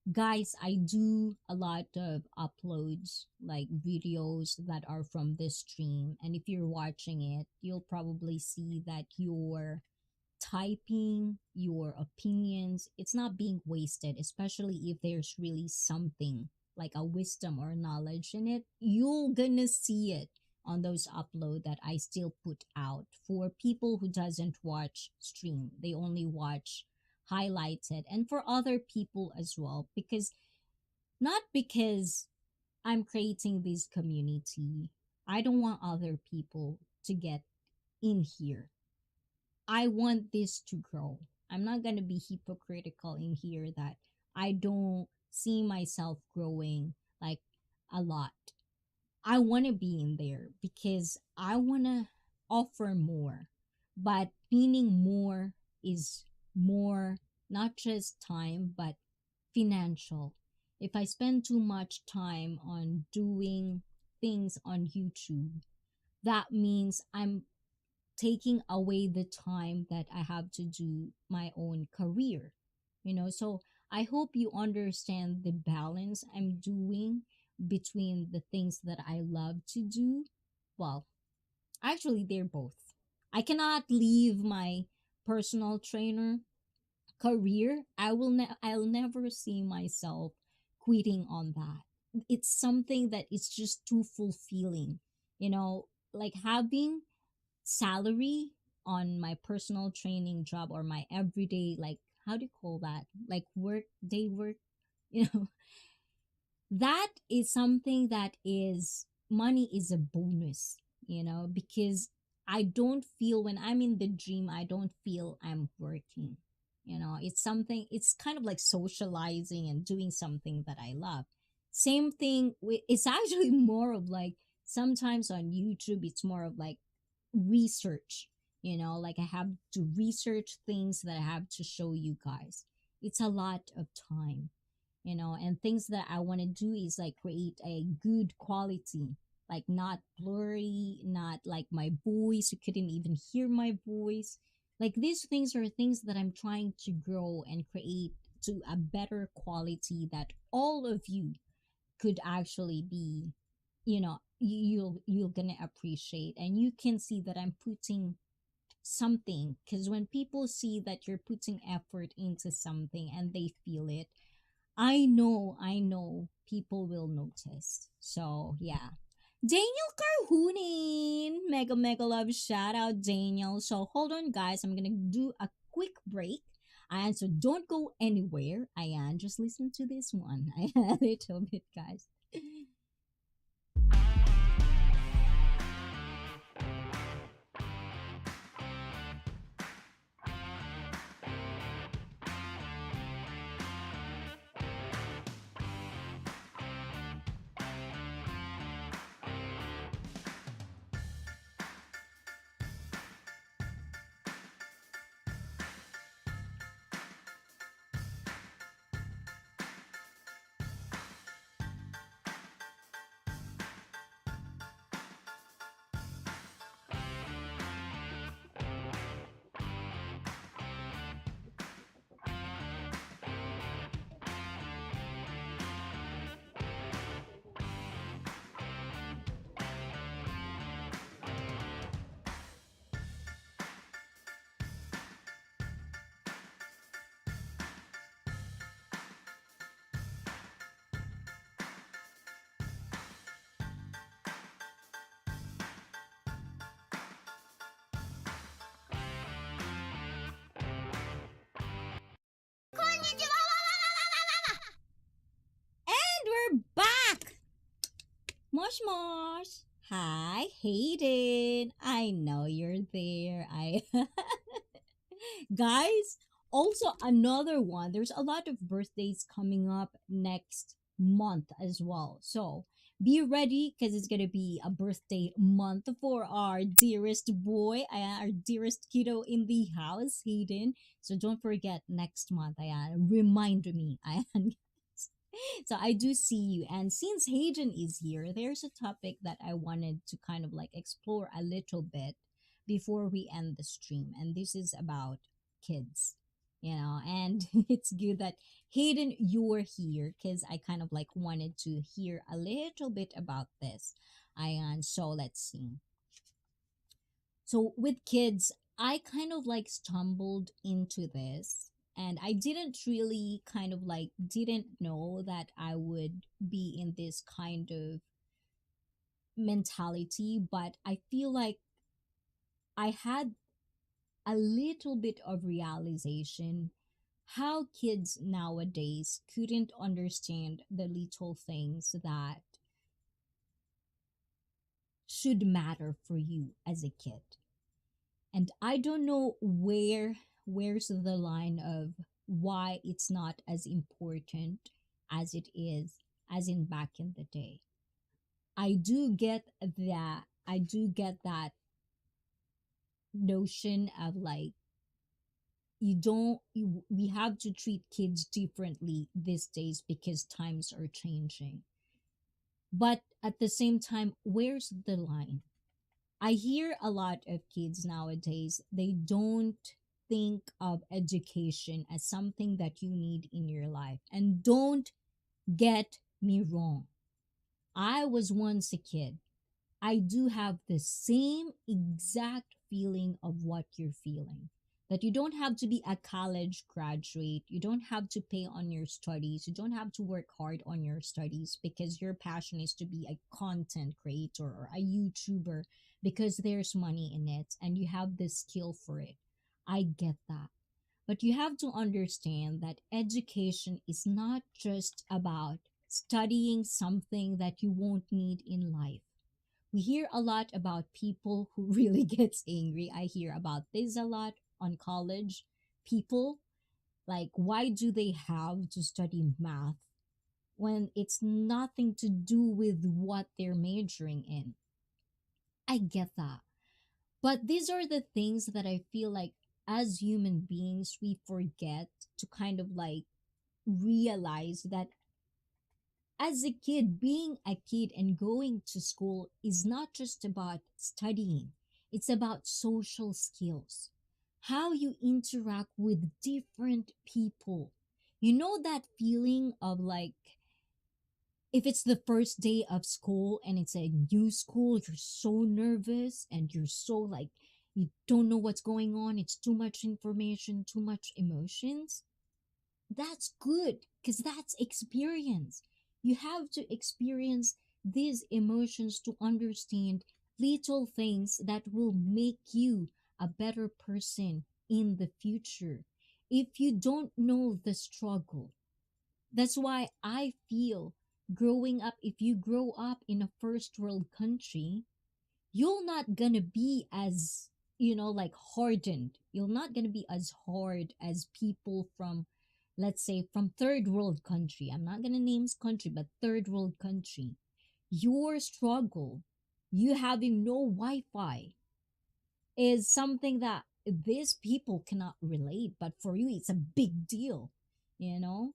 guys, I do a lot of uploads, like videos that are from this stream. And if you're watching it, you'll probably see that your typing, your opinions, it's not being wasted, especially if there's really something like a wisdom or knowledge in it. You're gonna see it on those upload that I still put out for people who doesn't watch stream. They only watch highlighted, and for other people as well, because not because I'm creating this community, I don't want other people to get in here. I want this to grow. I'm not going to be hypocritical in here that I don't see myself growing like a lot. I want to be in there because I want to offer more. But meaning more is more, not just time, but financial. If I spend too much time on doing things on YouTube, that means I'm taking away the time that I have to do my own career. So I hope you understand the balance I'm doing between the things that I love to do. Well, actually, they're both. I cannot leave my personal trainer career. I'll never see myself quitting on that. It's something that is just too fulfilling. Like having salary on my personal training job or my everyday, like, how do you call that, like work, day work, you know that is something that is money is a bonus, because I don't feel when I'm in the gym, I don't feel I'm working. It's something, it's kind of like socializing and doing something that I love. Same thing with, it's actually more of like, sometimes on YouTube it's more of like research, like I have to research things that I have to show you guys. It's a lot of time, and things that I want to do is like create a good quality, like not blurry, not like my voice, you couldn't even hear my voice. Like these things are things that I'm trying to grow and create to a better quality that all of you could actually be, you're gonna appreciate, and you can see that I'm putting something, because when people see that you're putting effort into something and they feel it, I know people will notice. So yeah. Daniel Carhoonin, mega mega love shout out Daniel. So hold on guys, I'm gonna do a quick break. And so don't go anywhere. Ayan, just listen to this one. A little bit, guys. Mosh Mosh. Hi, Hayden. I know you're there. I guys, also another one. There's a lot of birthdays coming up next month as well. So be ready because it's gonna be a birthday month for our dearest boy, our dearest kiddo in the house, Hayden. So don't forget next month. Remind me. So I do see you. And since Hayden is here, there's a topic that I wanted to kind of like explore a little bit before we end the stream. And this is about kids, and it's good that Hayden, you're here because I kind of like wanted to hear a little bit about this. So let's see. So with kids, I kind of like stumbled into this and I didn't really kind of like didn't know that I would be in this kind of mentality, but I feel like I had a little bit of realization how kids nowadays couldn't understand the little things that should matter for you as a kid. And I don't know where's the line of why it's not as important as it is as in back in the day. I do get that notion of like we have to treat kids differently these days because times are changing. But at the same time, where's the line? I hear a lot of kids nowadays, they don't think of education as something that you need in your life. And don't get me wrong. I was once a kid. I do have the same exact feeling of what you're feeling. That you don't have to be a college graduate, you don't have to pay on your studies, you don't have to work hard on your studies because your passion is to be a content creator or a YouTuber because there's money in it and you have the skill for it. I get that. But you have to understand that education is not just about studying something that you won't need in life. We hear a lot about people who really gets angry. I hear about this a lot on college people, like why do they have to study math when it's nothing to do with what they're majoring in? I get that, but these are the things that I feel like as human beings we forget to kind of like realize that as a kid, being a kid and going to school is not just about studying, it's about social skills, how you interact with different people. You know that feeling of like, if it's the first day of school and it's a new school, you're so nervous and you're so like, you don't know what's going on. It's too much information, too much emotions. That's good because that's experience. You have to experience these emotions to understand little things that will make you a better person in the future. If you don't know the struggle, that's why I feel growing up, if you grow up in a first world country, you're not gonna be as, like hardened. You're not gonna be as hard as people from, let's say, from third world country. I'm not gonna name country, but third world country. Your struggle, you having no Wi-Fi, is something that these people cannot relate, but for you, it's a big deal. You know,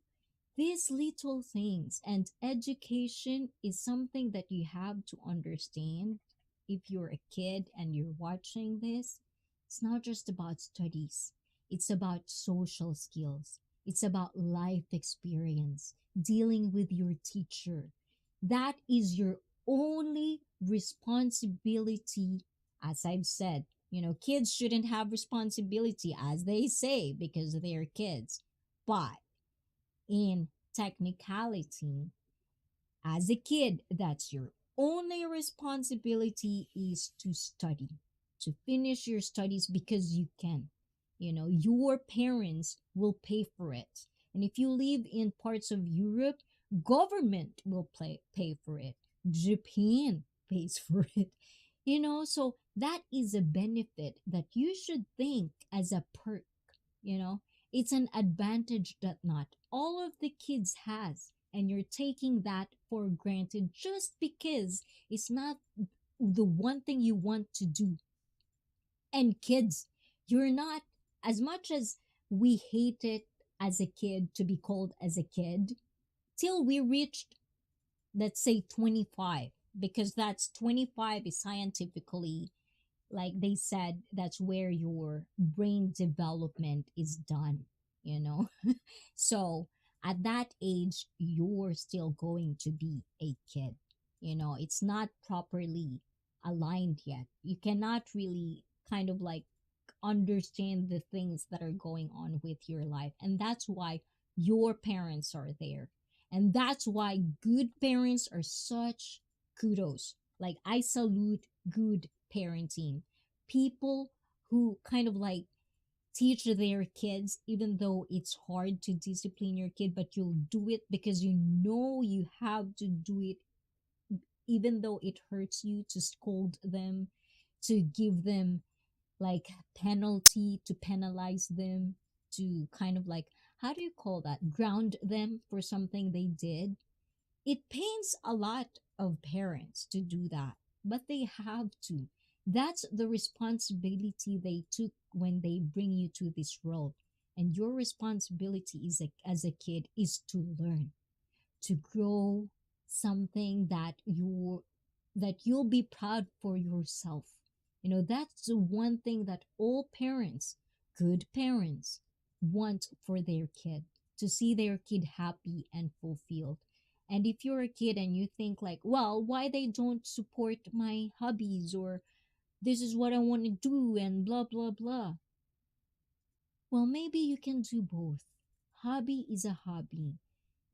these little things and education is something that you have to understand. If you're a kid and you're watching this, it's not just about studies, it's about social skills, it's about life experience, dealing with your teacher. That is your only responsibility. As I've said, kids shouldn't have responsibility, as they say, because they're kids. But in technicality, as a kid, that's your only responsibility is to study, to finish your studies because you can. Your parents will pay for it. And if you live in parts of Europe, government will pay for it. Japan pays for it. So that is a benefit that you should think as a perk, you know. It's an advantage that not all of the kids has, and you're taking that for granted just because it's not the one thing you want to do. And kids, you're not, as much as we hate it as a kid to be called as a kid, till we reached, let's say, 25, because that's 25 is scientifically, like they said, that's where your brain development is done, you know. So at that age you're still going to be a kid. It's not properly aligned yet. You cannot really kind of like understand the things that are going on with your life. And that's why your parents are there. And that's why good parents are such kudos. Like, I salute good parenting. People who kind of like teach their kids, even though it's hard to discipline your kid, but you'll do it because you know you have to do it, even though it hurts you to scold them, to give them like penalty, to penalize them, to kind of like, how do you call that, ground them for something they did. It pains a lot of parents to do that, but they have to. That's the responsibility they took when they bring you to this world. And your responsibility is as a kid is to learn, to grow something that you'll be proud for yourself. That's the one thing that all parents, good parents, want for their kid, to see their kid happy and fulfilled. And if you're a kid and you think like, well, why they don't support my hobbies, or this is what I want to do and blah blah blah. Well, maybe you can do both. Hobby is a hobby.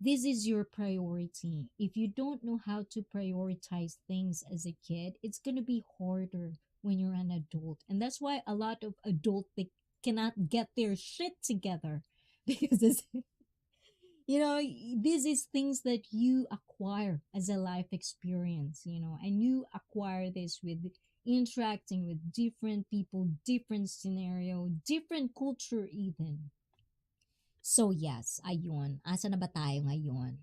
This is your priority. If you don't know how to prioritize things as a kid, it's going to be harder when you're an adult. And that's why a lot of adults, they cannot get their shit together because this is things that you acquire as a life experience, and you acquire this with interacting with different people, different scenario, different culture even. So yes, ayun. Asa na ba tayo ngayon?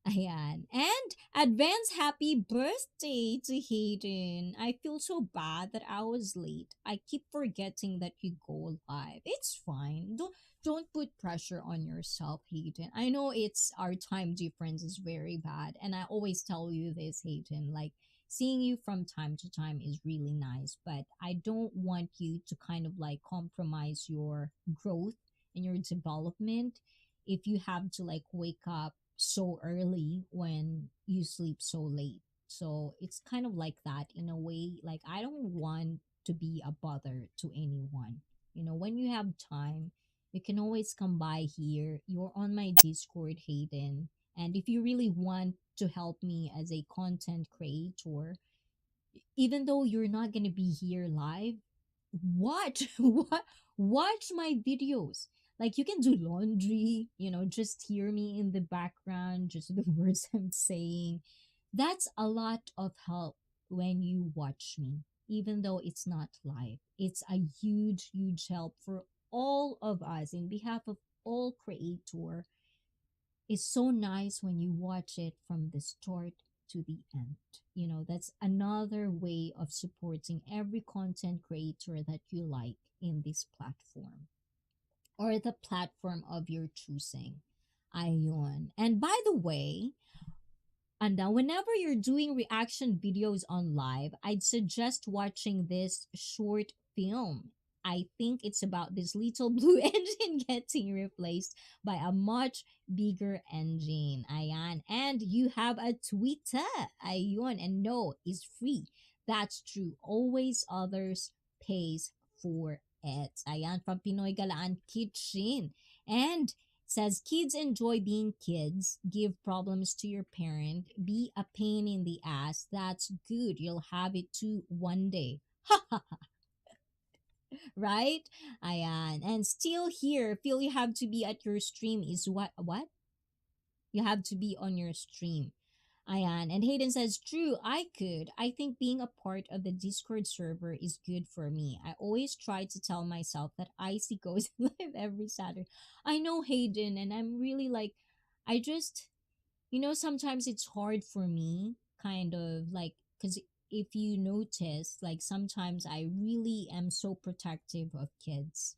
Ayan. And advance happy birthday to Hayden. I feel so bad that I was late. I keep forgetting that you go live. It's fine. Don't put pressure on yourself, Hayden. I know it's our time difference is very bad, and I always tell you this, Hayden. Like, seeing you from time to time is really nice, but I don't want you to kind of like compromise your growth and your development if you have to like wake up so early when you sleep so late. So it's kind of like that in a way. Like, I don't want to be a bother to anyone. When you have time, you can always come by here. You're on my Discord, Hayden. And if you really want to help me as a content creator, even though you're not going to be here live, watch watch my videos. Like, you can do laundry, just hear me in the background, just the words I'm saying. That's a lot of help when you watch me, even though it's not live. It's a huge help for all of us in behalf of all creator. It's so nice when you watch it from the start to the end. That's another way of supporting every content creator that you like in this platform, or the platform of your choosing. Ayun. And by the way, and now, whenever you're doing reaction videos on live, I'd suggest watching this short film. I think it's about this little blue engine getting replaced by a much bigger engine. Ayan. And you have a Twitter. Ayun. And no, it's free. That's true. Always others pays for it. Ayan. From Pinoy Galaan Kitchen. And says, kids enjoy being kids, give problems to your parent, be a pain in the ass. That's good. You'll have it too one day. Right? Ayan. And still here, feel you have to be at your stream is what? You have to be on your stream. Ayan. And Hayden says, true, I could. I think being a part of the Discord server is good for me. I always try to tell myself that IC goes live every Saturday. I know Hayden, and I'm really like, I just, sometimes it's hard for me, kind of like, because if you notice, like, sometimes I really am so protective of kids.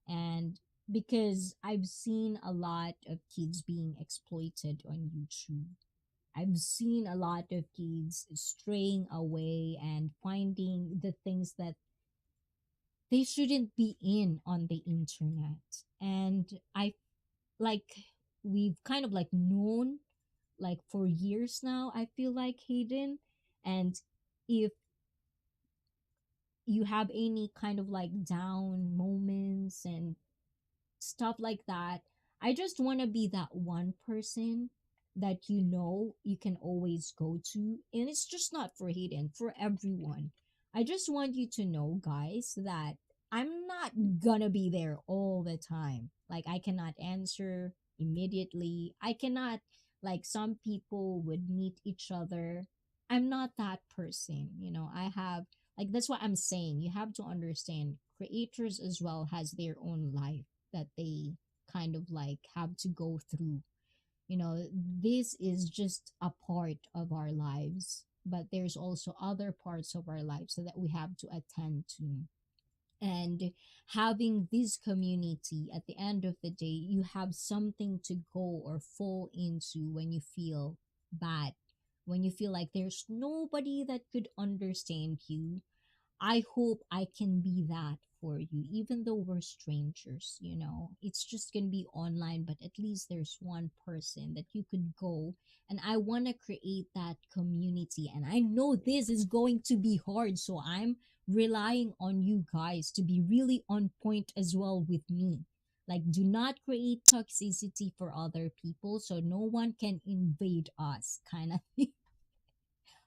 And because I've seen a lot of kids being exploited on YouTube. I've seen a lot of kids straying away and finding the things that they shouldn't be in on the internet. And I like we've kind of like known like for years now, I feel like, Hayden. And if you have any kind of like down moments and stuff like that. I just want to be that one person that you can always go to. And it's just not for Hayden, for everyone. I just want you to know, guys, that I'm not gonna be there all the time. Like, I cannot answer immediately. I cannot, like, some people would meet each other. I'm not that person. I have, like, that's what I'm saying. You have to understand creators as well has their own life that they kind of like have to go through. This is just a part of our lives, but there's also other parts of our lives so that we have to attend to. And having this community, at the end of the day, you have something to go or fall into when you feel bad, when you feel like there's nobody that could understand you. I hope I can be that for you, even though we're strangers. It's just going to be online, but at least there's one person that you could go. And I want to create that community. And I know this is going to be hard. So I'm relying on you guys to be really on point as well with me. Like, do not create toxicity for other people so no one can invade us, kind of thing.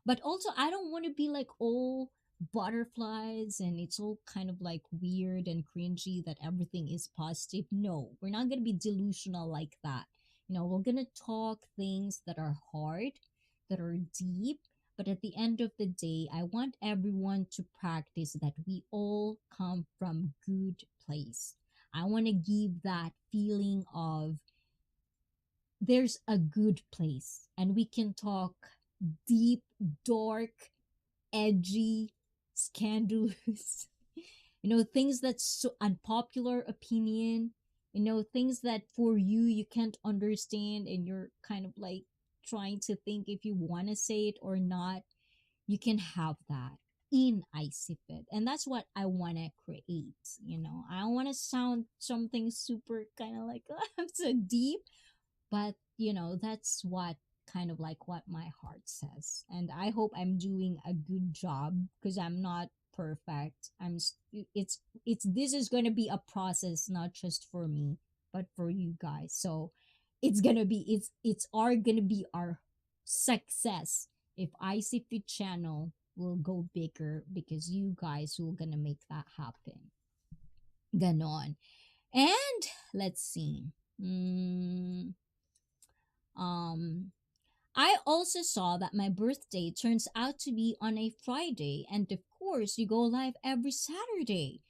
But also, I don't want to be like all butterflies and it's all kind of like weird and cringy that everything is positive. No, we're not going to be delusional like that. We're going to talk things that are hard, that are deep. But at the end of the day, I want everyone to practice that we all come from good place. I want to give that feeling of there's a good place and we can talk deep, dark, edgy, scandalous, things that's so unpopular opinion, things that for you can't understand and you're kind of like trying to think if you want to say it or not. You can have that in ICEE. And that's what I want to create. I want to sound something super kind of like, I'm so deep, but that's what kind of like what my heart says, and I hope I'm doing a good job because I'm not perfect. It's this is going to be a process, not just for me but for you guys. So it's gonna be our success if ICP channel will go bigger because you guys will gonna make that happen. Ganon. And let's see. Mm, um, I also saw that my birthday turns out to be on a Friday, and of course, you go live every Saturday.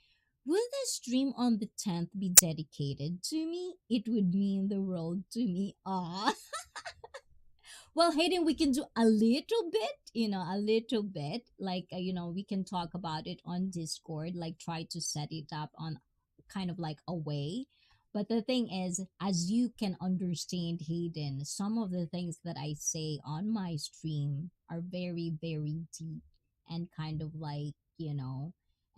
Will the stream on the 10th be dedicated to me? It would mean the world to me. Ah. Well, Hayden, we can do a little bit, a little bit. Like, we can talk about it on Discord, like try to set it up on kind of like a way. But the thing is, as you can understand, Hayden, some of the things that I say on my stream are very, very deep and kind of like,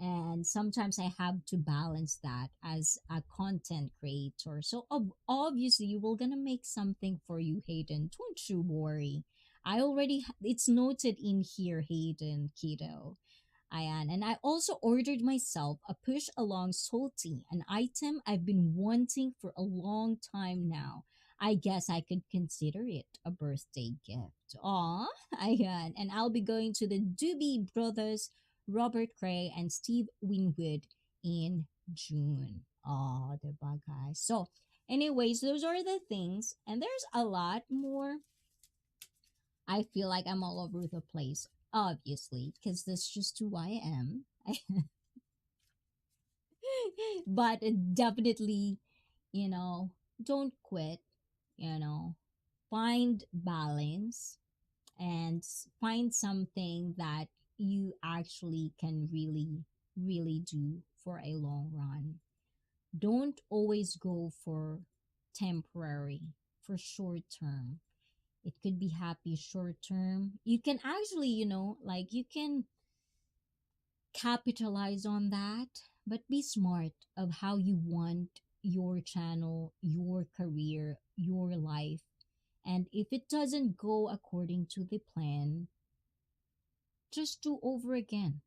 and sometimes I have to balance that as a content creator. So obviously, we're gonna make something for you, Hayden. Don't you worry. It's noted in here, Hayden, kiddo. Ayan. And I also ordered myself a push along salty, an item I've been wanting for a long time now. I guess I could consider it a birthday gift. Aw, ayan. And I'll be going to the Doobie Brothers, Robert Cray, and Steve Winwood in June. Aw, diba guys? So, anyways, those are the things. And there's a lot more I feel like I'm all over the place, obviously, because that's just who I am. But definitely, you know, don't quit, you know, find balance and find something that you actually can really, really do for a long run. Don't always go for temporary, for short term. It could be happy short term. You can actually, like you can capitalize on that, but be smart of how you want your channel, your career, your life. And if it doesn't go according to the plan, just do over again.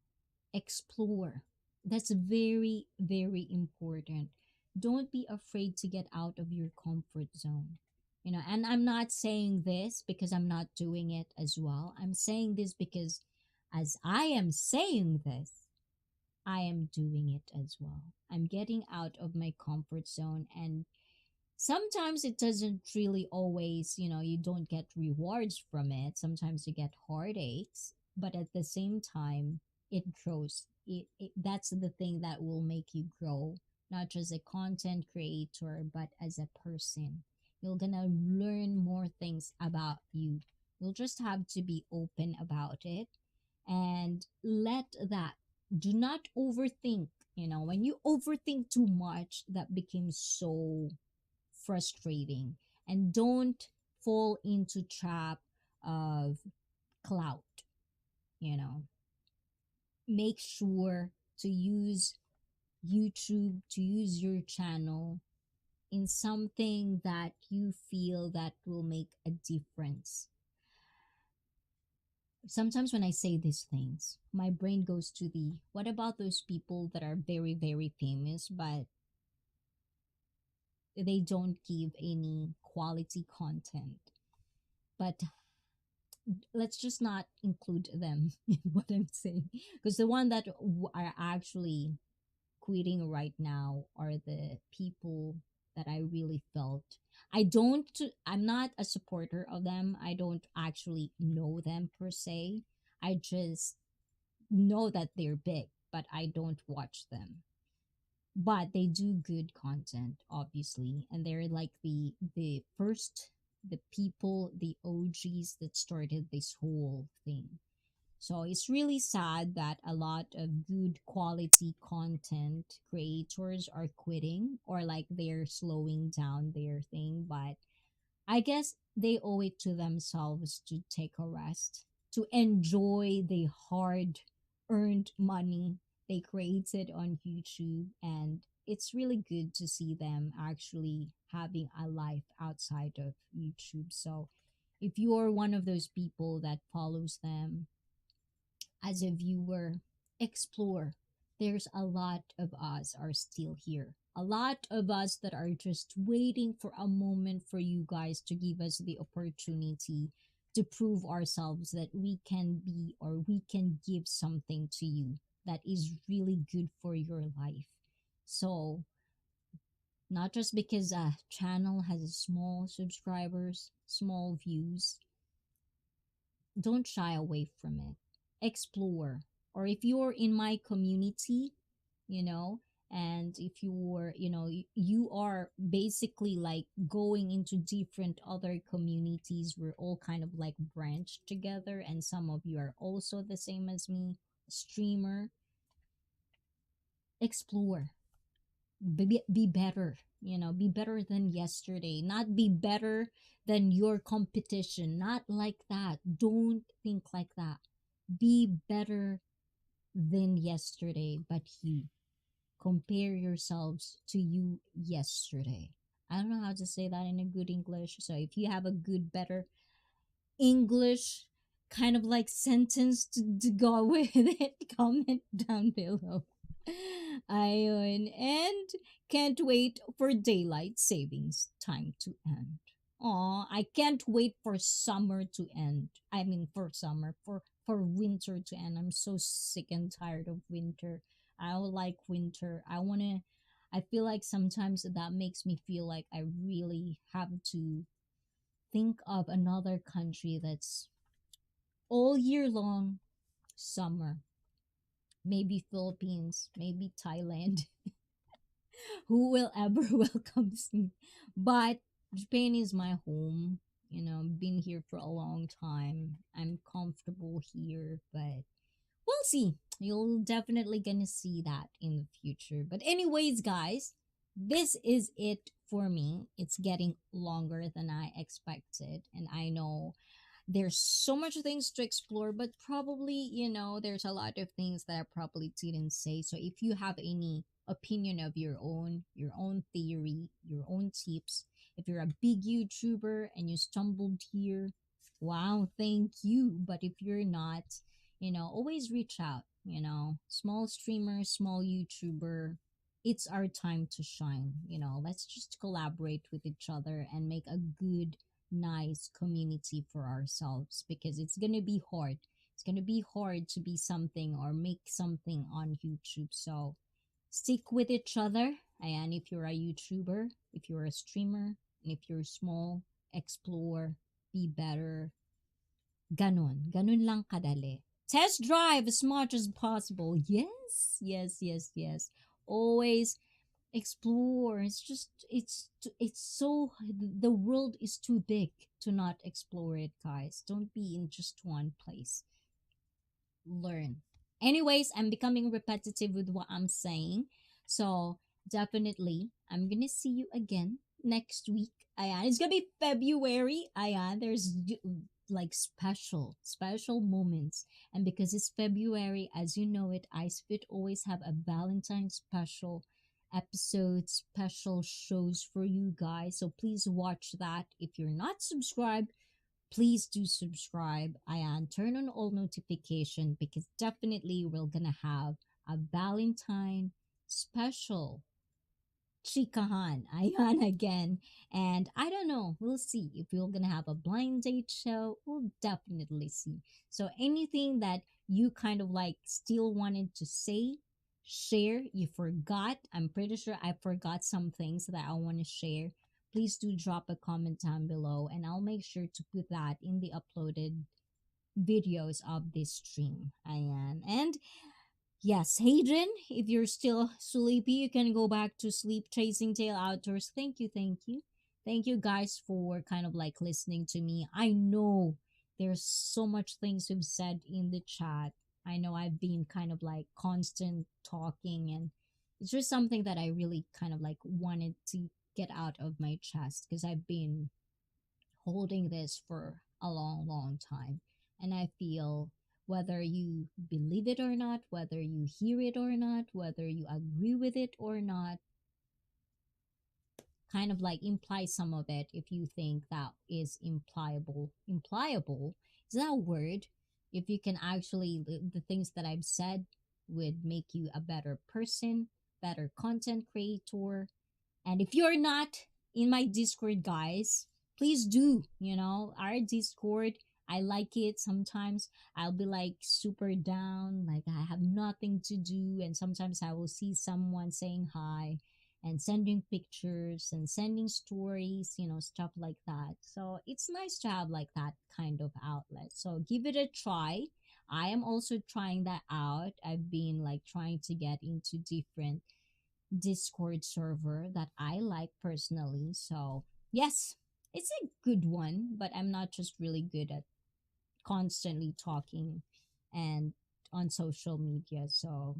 Explore. That's very, very important. Don't be afraid to get out of your comfort zone. And I'm not saying this because I'm not doing it as well. I'm saying this because as I am saying this, I am doing it as well. I'm getting out of my comfort zone, and sometimes it doesn't really always, you don't get rewards from it. Sometimes you get heartaches, but at the same time, it grows. That's the thing that will make you grow, not just a content creator, but as a person. You're gonna learn more things about you. You'll just have to be open about it and let that, do not overthink. When you overthink too much, that becomes so frustrating. And don't fall into trap of clout. you know make sure to use YouTube, to use your channel in something that you feel that will make a difference. Sometimes when I say these things, my brain goes to the, what about those people that are very, very famous, but they don't give any quality content? But let's just not include them in what I'm saying, because the one that are actually quitting right now are the people that I really felt. I'm not a supporter of them. I don't actually know them per se. I just know that they're big, but I don't watch them. But they do good content, obviously, and they're like the people, the OGs that started this whole thing. So it's really sad that a lot of good quality content creators are quitting, or like they're slowing down their thing. But I guess they owe it to themselves to take a rest, to enjoy the hard earned money they created on YouTube. And it's really good to see them actually having a life outside of YouTube. So if you're one of those people that follows them as a viewer, explore. There's a lot of us are still here. A lot of us that are just waiting for a moment for you guys to give us the opportunity to prove ourselves that we can be, or we can give something to you that is really good for your life. So, not just because a channel has small subscribers, small views, don't shy away from it. Explore. Or if you're in my community, you know, and if you're, you are basically like going into different other communities, we're all kind of like branched together, and some of you are also the same as me, streamer. Explore. Be better, be better than yesterday, not be better than your competition, not like that. Don't think like that. Be better than yesterday, but you compare yourselves to you yesterday. I don't know how to say that in a good English. So if you have a good, better English kind of like sentence to go with it, comment down below. Ayun. And can't wait for daylight savings time to end. Aw, I can't wait for summer to end. I mean, for summer, for winter to end. I'm so sick and tired of winter. I don't like winter. I feel like sometimes that makes me feel like I really have to think of another country that's all year long, summer. Maybe Philippines, maybe Thailand. Who will ever welcome me? But Japan is my home. Been here for a long time. I'm comfortable here, but we'll see. You'll definitely gonna see that in the future. But anyways, guys, this is it for me. It's getting longer than I expected, and I know there's so much things to explore, but probably, there's a lot of things that I probably didn't say. So if you have any opinion of your own theory, your own tips, if you're a big YouTuber and you stumbled here, wow, thank you. But if you're not, always reach out, small streamer, small YouTuber. It's our time to shine. Let's just collaborate with each other and make a good nice community for ourselves, because it's going to be hard. It's going to be hard to be something or make something on YouTube. So stick with each other. And if you're a YouTuber, if you're a streamer, and if you're small, explore, be better. Ganun lang kadali. Test drive as much as possible. Yes, yes, yes, yes. Always explore. It's so, the world is too big to not explore it, guys. Don't be in just one place. Learn. Anyways, I'm becoming repetitive with what I'm saying, so definitely I'm gonna see you again next week. Ayan, it's gonna be February. Ayan, like special moments, and because it's February, as you know it, IceFit always have a Valentine special episode, special shows for you guys. So please watch that. If you're not subscribed, please do subscribe and turn on all notification, because definitely we're gonna have a Valentine special chikahan ayan again. And I don't know, we'll see if we're gonna have a blind date show. We'll definitely see. So anything that you kind of like still wanted to say, share, you forgot, I'm pretty sure I forgot some things that I want to share, please do drop a comment down below, and I'll make sure to put that in the uploaded videos of this stream. Ayan. And yes, Hadrian, if you're still sleepy, you can go back to sleep. Chasing Tail Outdoors. Thank you, thank you. Thank you guys for kind of like listening to me. I know there's so much things you've said in the chat. I know I've been kind of like constant talking, and it's just something that I really kind of like wanted to get out of my chest, because I've been holding this for a long, long time. And I feel, whether you believe it or not, whether you hear it or not, whether you agree with it or not, kind of like imply some of it if you think that is impliable. Impliable? Is that a word? If you can actually, the things that I've said would make you a better person, better content creator, and if you're not in my Discord, guys, please do. Our Discord, I like it. Sometimes I'll be like super down, like I have nothing to do. And sometimes I will see someone saying hi and sending pictures and sending stories, stuff like that. So it's nice to have like that kind of outlet. So give it a try. I am also trying that out. I've been like trying to get into different Discord server that I like personally. So, yes, it's a good one, but I'm not just really good at constantly talking and on social media. So,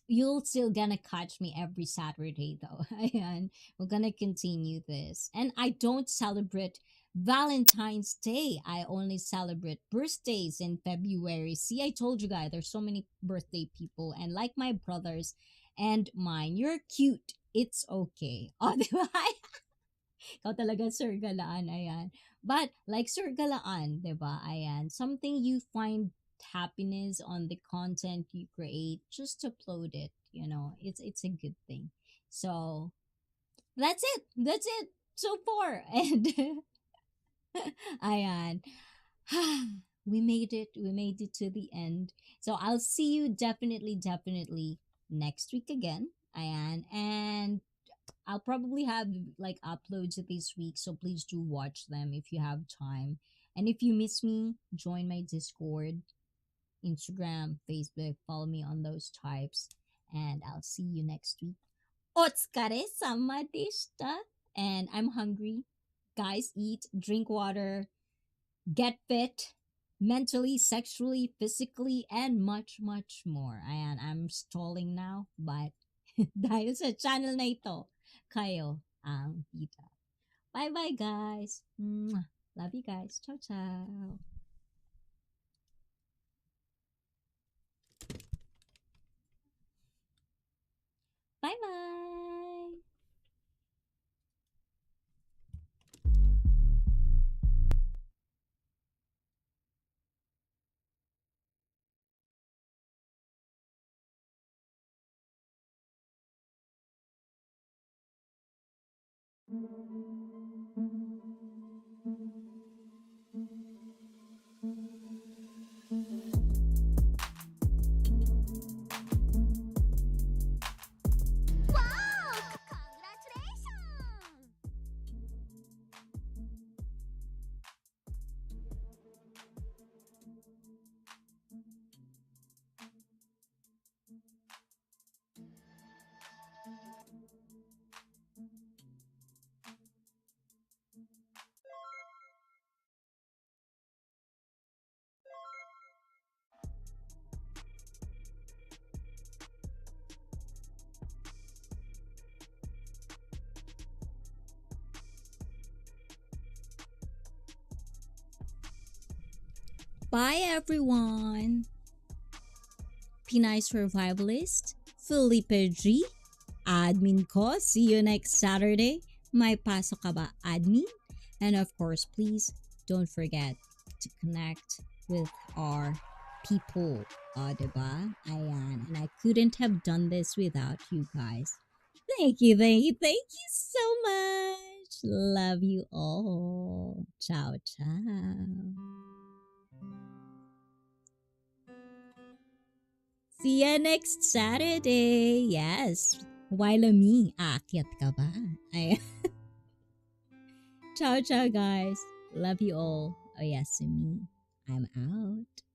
you'll still gonna catch me every Saturday though. And we're gonna continue this. And I don't celebrate Valentine's Day. I only celebrate birthdays in February. See, I told you guys there's so many birthday people, and like my brothers and mine, you're cute. It's okay. Oh, di ba? Ikaw talaga, Sir Galaan, ayan. But, like Sir Galaan, di ba, ayan, something you find happiness on the content you create, just upload it, it's a good thing. So, that's it so far. And, ayan, we made it to the end. So, I'll see you definitely next week again, ayan. And I'll probably have like uploads this week, so please do watch them if you have time. And if you miss me, join my Discord, Instagram, Facebook. Follow me on those types. And I'll see you next week. Otsukare sama deshita. And I'm hungry. Guys, eat, drink water, get fit mentally, sexually, physically, and much, much more. Ayan, I'm stalling now, but dahil sa channel na ito, kayo ang bida. Bye-bye, guys. Mwah. Love you guys. Ciao, ciao. Bye-bye. Bye, everyone. Pinay Survivalist, Felipe G, admin ko. See you next Saturday. May pasok ka ba, admin? And of course, please don't forget to connect with our people. Diba? Ayan. And I couldn't have done this without you guys. Thank you, thank you, thank you so much. Love you all. Ciao, ciao. See ya next Saturday. Yes. While me, aakyat ka ba? Ay. Ciao, ciao, guys. Love you all. Oyasumi. I'm out.